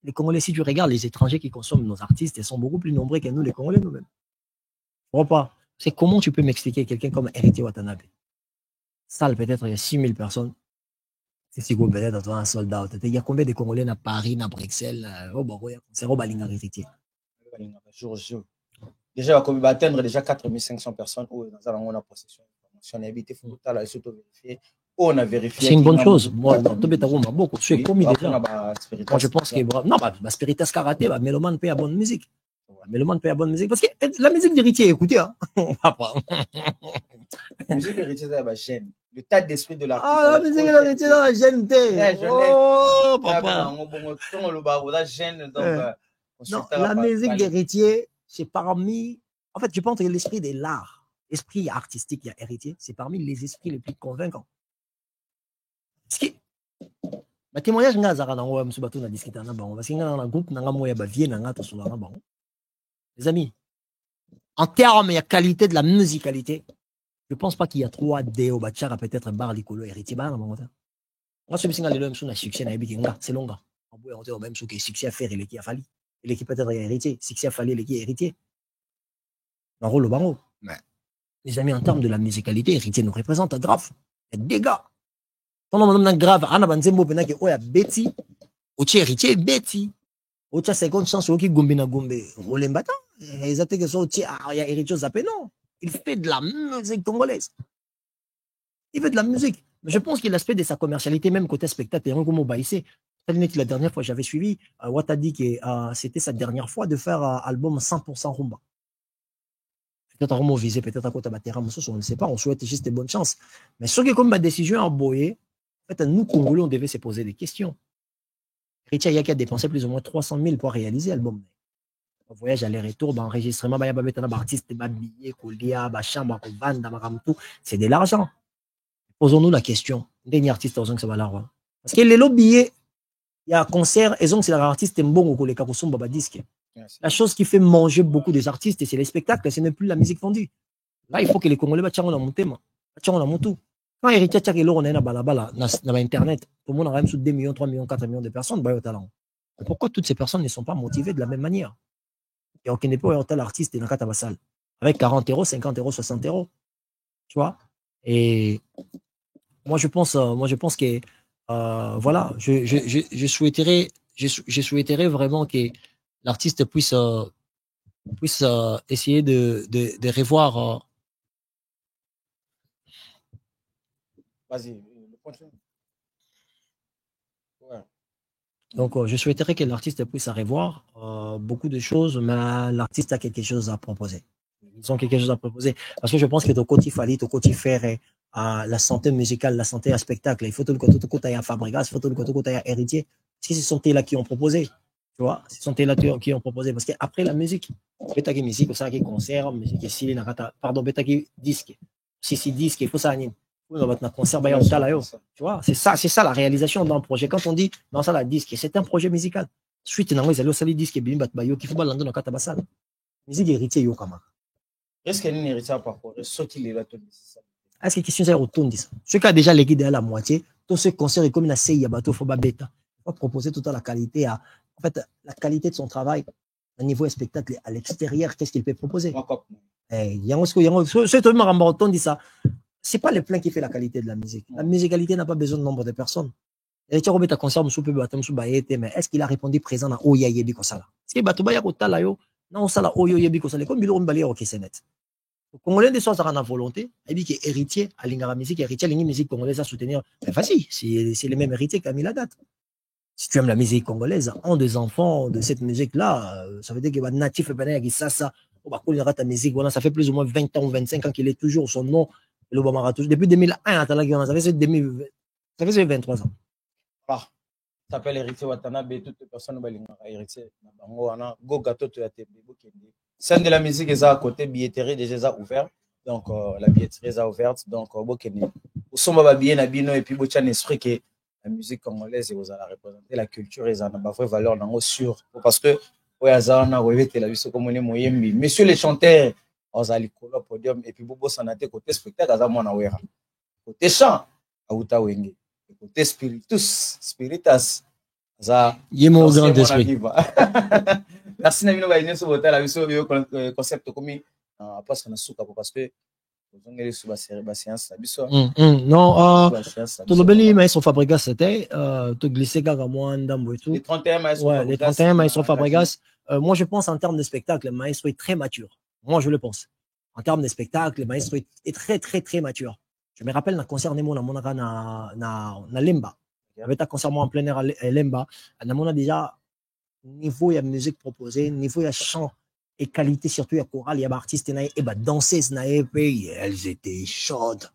Les Congolais, si tu regardes les étrangers qui consomment nos artistes, ils sont beaucoup plus nombreux que nous, les Congolais, nous-mêmes. Je ne comprends pas. C'est comment tu peux m'expliquer quelqu'un comme Héritier Watanabe? Salle, peut-être, il y a 6000 personnes. C'est si gros, peut-être, un soldat. Il y a combien de Congolais à Paris, à Bruxelles? C'est Robalinga Héritier. Déjà, on va atteindre déjà 4500 personnes où on a possession d'informations. On a évité, il faut vérifier. On a vérifié. C'est une bonne chose. Moi, beaucoup. Je suis commis déjà. Moi, je pense que non, Spiritas Karaté, Méloman paye à bonne musique. Méloman paye à bonne musique. Parce que la musique d'Héritier, écoutez, hein. La musique d'Héritier, c'est la gêne. Le tas d'esprit de l'artiste. Ah, la musique d'Héritier, c'est la gêne. Oh, papa. Non, la musique d'Héritier, c'est parmi. En fait, je pense que l'esprit de l'art, l'esprit artistique, il y a Héritier, c'est parmi les esprits les plus convaincants. Parce que, le témoignage, les amis, en termes de qualité de la musicalité, je ne pense pas qu'il y a 3D au Bachara, peut-être bar Licolo Héritier. Moi, je suis un succès, c'est long. On peut même ce que succès à faire et l'équipe a fallu. L'équipe peut-être héritier, succès a fallu, l'équipe héritier. Un rôle au barreau. Les amis, en termes de la musicalité, Héritier nous représente grave. Il y a des gars. Quand on a grave, on a banzembo pena que oya Betty, ochi Héritier Betty. Ocha seconde chance oki gombe na gombe. Rolembata, exacte que ça ochi il y a Héritier zappé non. Il fait de la musique congolaise. Il fait de la musique. Mais je pense que l'aspect de sa commercialité, même côté spectateur, comme au Baïsé, la dernière fois j'avais suivi, Watt a dit que c'était sa dernière fois de faire un album 100% rumba. Peut-être un visé, peut-être à côté de terrain, on ne sait pas, on souhaite juste de bonnes chances. Mais ce qui est comme ma décision à Boye, en fait, nous, Congolais, on devait se poser des questions. Richard Yaki a dépensé plus ou moins 300 000 pour réaliser l'album. Voyage aller-retour, enregistrement, artiste, billet, colia, chambre, vendre, c'est de l'argent. Posons-nous la question. Dernier artiste, ça va l'argent. Parce que les billets, il y a un concert, et donc c'est l'artiste bon ou les Kakosum Baba disque. La chose qui fait manger beaucoup des artistes, c'est les spectacles, ce n'est plus la musique vendue. Là, il faut que les Congolais battent en monté. Quand Héritier Tchak et Laurent est dans Internet, tout le monde a même sous 2 millions, 3 millions, 4 millions de personnes, bah, au talent. Pourquoi toutes ces personnes ne sont pas motivées de la même manière? Il n'y a aucun époque où tel artiste est dans la salle. Avec 40 €, 50 €, 60 €. Tu vois? Et moi, je pense que, voilà, je souhaiterais vraiment que l'artiste puisse essayer de revoir. Vas-y, continue. Ouais. Donc, je souhaiterais que l'artiste puisse revoir beaucoup de choses, mais l'artiste a quelque chose à proposer. Ils ont quelque chose à proposer. Parce que je pense que ton côté Fali, ton côté faire la santé musicale, la santé à spectacle, il faut tout le côté à Fabregas, il faut tout le côté à Héritier. Si ce sont eux-là qui ont proposé, tu vois, ce sont eux-là qui ont proposé. Parce qu'après la musique, bêta qui musique, ça qui concert, musique qui pardon, bêta qui disque. Si disque, il faut ça, concert, tu vois, c'est ça la réalisation d'un projet. Quand on dit, non, ça la disque, c'est un projet musical. Suite, non, ils allaient au disque, et bimbat, qu'il faut pas l'entendre dans Katabasal. Musique Héritier, yo, kama. Est-ce qu'il y a une héritier par rapport à ce qu'il est là, tout ça? Est-ce que question c'est retourne ça? Ce qui a déjà les guides à la moitié, tout ce concert est comme une CI à bateau, faut pas bêta. Il faut proposer tout à la qualité en fait, la qualité de son travail, au niveau spectacle à l'extérieur, qu'est-ce qu'il peut proposer? C'est pas le plein qui fait la qualité de la musique. La musicalité n'a pas besoin de nombre de personnes. Mais est-ce qu'il a répondu présent dans Oya Yebi Kosala? Est-ce que Batouba Kotala yo, non, Sala Oyo Yebi Kosala, comme Bilon Balé au Kessenet. Le Congolais de soi, a volonté, il dit que héritier, à l'ingara musique, héritier, à musique congolaise à soutenir. Mais vas-y, c'est les mêmes héritiers qui a mis la date. Si tu aimes la musique congolaise, un des enfants de cette musique-là, ça veut dire que natif et ça, ta musique, voilà, ça fait plus ou moins 20 ans ou 25 ans qu'il est toujours son nom. Depuis 2001, ça fait 23 ans. Ah, ça s'appelle Héritier Watanabe, toutes les personnes qui sont héritiers. Scène de la musique est à côté, billetterie déjà ouverte. Donc, la billetterie est ouverte. Donc, au sommet, bien et puis, un esprit que la musique congolaise, vous allez représenter la culture et ça n'a pas vraie valeur dans sûr. Parce que Oyazana, Oyete, la biso comme on est moyembi. Monsieur les chanteurs, Ozali Kolo podium, et puis Bobo Sanate, côté spectacle, Azamona Wera. Côté chant, Aouta Wenge. Côté spiritas, za. Yemo au grand esprit. Merci Namino Baïne sur votre la biso, concept comme parce qu'on a souka parce que vous avez sur la séance, la biso. Non, tout le bel maestro Fabregas c'était, tout glissé gagamouan, et tout. Les 31 maestro Fabregas. Ouais, les 31 maestro Fabregas. Moi, je pense en termes de spectacle, le maestro est très mature. Moi, je le pense. En termes de spectacle, le maestro est très, très, très mature. Je me rappelle, dans le concert Nemo, na Lemba. Il y avait un concert en plein air à Lemba. On a déjà niveau, il y a musique proposée, niveau, il y a chant et qualité, surtout, il y a chorale, il y a artistes, et danseuses, elles étaient chaudes.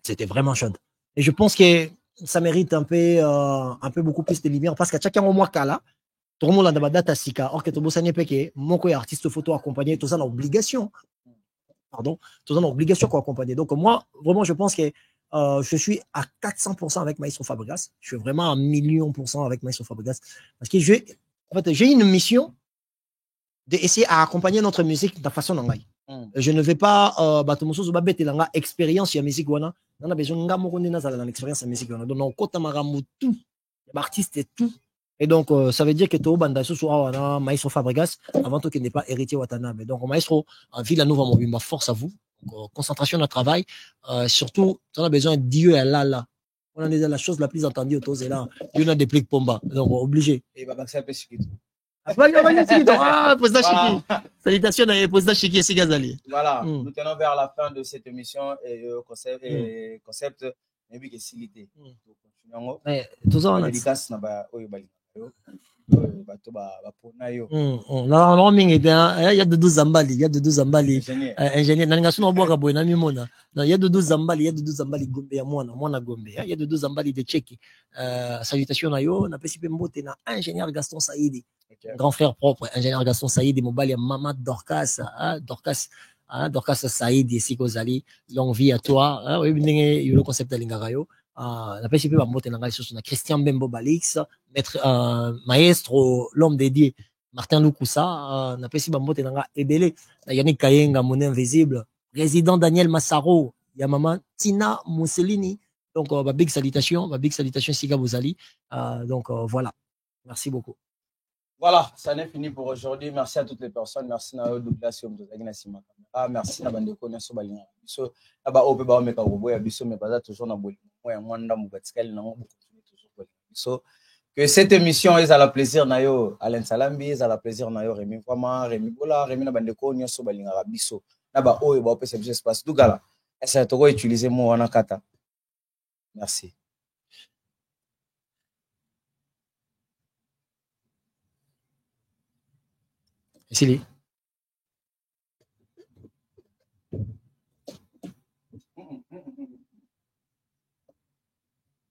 C'était vraiment chaude. Et je pense que ça mérite un peu beaucoup plus de lumière parce qu'à chacun au moins là, tout le monde a des dates à Sika. Or que tout le monde peke, mon artiste photo accompagné, tout ça dans l'obligation. Pardon, tout ça dans l'obligation qu'on accompagner. Donc moi, vraiment, je pense que je suis à 400% avec Maestro Fabregas. Je suis vraiment à 1,000,000% avec Maestro Fabregas parce que j'ai une mission d'essayer à accompagner notre musique de façon nangai. Je ne vais pas expérience sur la musique. On a besoin de l'expérience sur la musique. Donc, on a tout, l'artiste et tout. Et donc, ça veut dire que tout banda soit Maestro Fabregas avant tout qu'il n'est pas héritier Watanabe. Donc, Maestro, Villanova Mobimba, force à vous. Concentration dans le travail. Surtout, on a besoin de Dieu et là. On a la chose la plus entendue autour de là. Dieu n'a des plis pomba. Donc, obligé. Et bah, ça peut se président Chiki. Salutations à président Chiki et Sigazali. Voilà, nous tenons vers la fin de cette émission et concept facilité. Tout ça, on a dédicace normalement, il y a de 12 Zambali, il y a de 12 Zambali. Ingénieur, il y a de 12 Zambali, il y a de 12 Zambali Gombe, il y a de 12 Zambali de Tchéki. Salutations à yo, on a participé à ingénieur Gaston Saïdi, grand frère propre, ingénieur Gaston Saïdi, Mobali, Maman Dorcas, Dorcas Saïdi, Sikozali, longue vie à toi. Oui, le concept de l'Ingarayo. On a participé à Christian Bembo Balix, maître maestro, l'homme dédié, Martin Lukusa, on a participé à Ebele, Yannick Kayenga, Monnaie Invisible, résident Daniel Massaro, Yamama, Tina Mussolini. Donc, big salutation, Siga Bouzali. Donc, voilà. Merci beaucoup. Voilà, ça n'est fini pour aujourd'hui. Merci à toutes les personnes. Merci à Douglas, merci à Bandeko, merci à Balina. So, là-bas, on peut pas mettre un robot, mais pas toujours dans le So, que cette émission est à la plaisir nayo Alain Salambi, est à la plaisir nayo Rémi Kwama, Rémi Bola, Rémi Nabandeko, Nyoso Balingara Biso. Là-bas, oh, bah, peut s'appuyer espace. Dougala, est-ce que tu vas utiliser mon Wanakata? Merci. Merci.